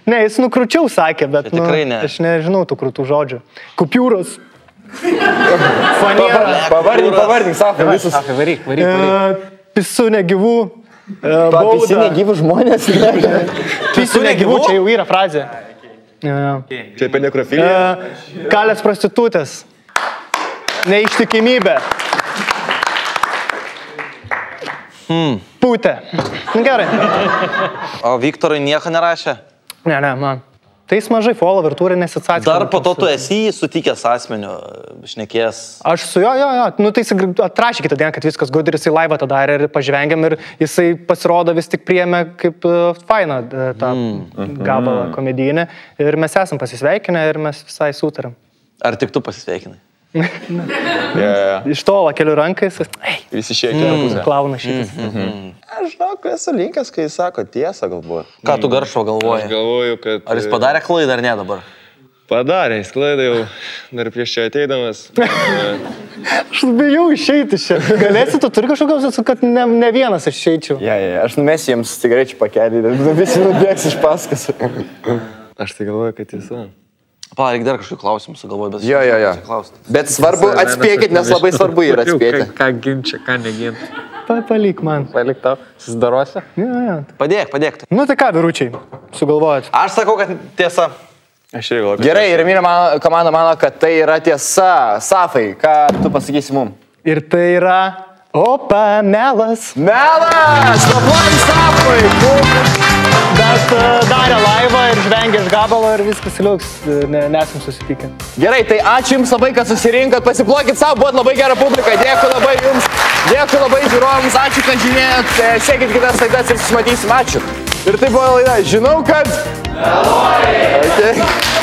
Ne, jis nukručiau sakė, bet tikrai ne. Aš nežinau tų krūtų žodžių. Kupiūros. Pavardink, Safai, visus. Safai, varyk. Pisų negyvų. Pisų negyvų žmonės. Pisų negyvų, čia jau yra frazė. Čia apie nekrofiliją. Kalės prostitutės. Neištikimybė. Pūtė. Gerai. O Viktorui nieko nerašė? Ne, man. Tai jis mažai follower turi, nesitsakė. Dar po to tu esi sutikęs asmeniu, šnekės. Aš su jo. Nu tai jis atrašė kitą dieną, kad viskas good ir jisai laivą tą darė ir pažvengėm ir jisai pasirodo vis tik priėmė kaip fainą tą gabalą komedijinę ir mes esam pasisveikinę ir mes visai sutarėm. Ar tik tu pasisveikinai? Iš tolo keliu rankais. Visi šiek tiek pusę. Klauna šitas. Aš žinau, esu linkęs, kai jis sako tiesą galbūt. Ką tu Garšo galvoji? Aš galvoju, kad... Ar jis padarė klaidą ar ne dabar? Padarė, jis klaidą jau dar prieš čia ateidamas. Aš bijau išeiti čia. Galėsi, tu turi kažkokios, kad ne vienas aš išeičiau. Aš numesiu jiems cigarečių pakelį ir visi nubėgs iš paskas. Aš tai galvoju, kad tiesa. Reikia dar kažkokių klausimų sugalvoti, bet... Jo. Bet svarbu atspėkit, nes labai svarbu yra atspėti. Ką ginčia, ką neginti. Palik man. Palik tau. Susidarosi? Jo. Padėk. Nu tai ką, vyručiai, sugalvojat? Aš sakau, kad tiesa. Aš irgi galvoju. Gerai, ir Emilio komanda mano, kad tai yra tiesa. Safai, ką tu pasakysi mum? Ir tai yra... Opa, melas. Melas! Aplaukim Safai! Bet darė laivą ir žvengė iš gabalo ir viskas liuks, nesam susitikę. Gerai, tai ačiū jums labai, kad susirinkot, pasiplokit savo, buvot labai gera publika, dėkui labai jums, dėkui labai žiūrovams, ačiū, kad žiūrėjot, sekit kitas laidas ir susimatysim, ačiū. Ir tai buvo laida, žinau, kad... Meluoji! Okay.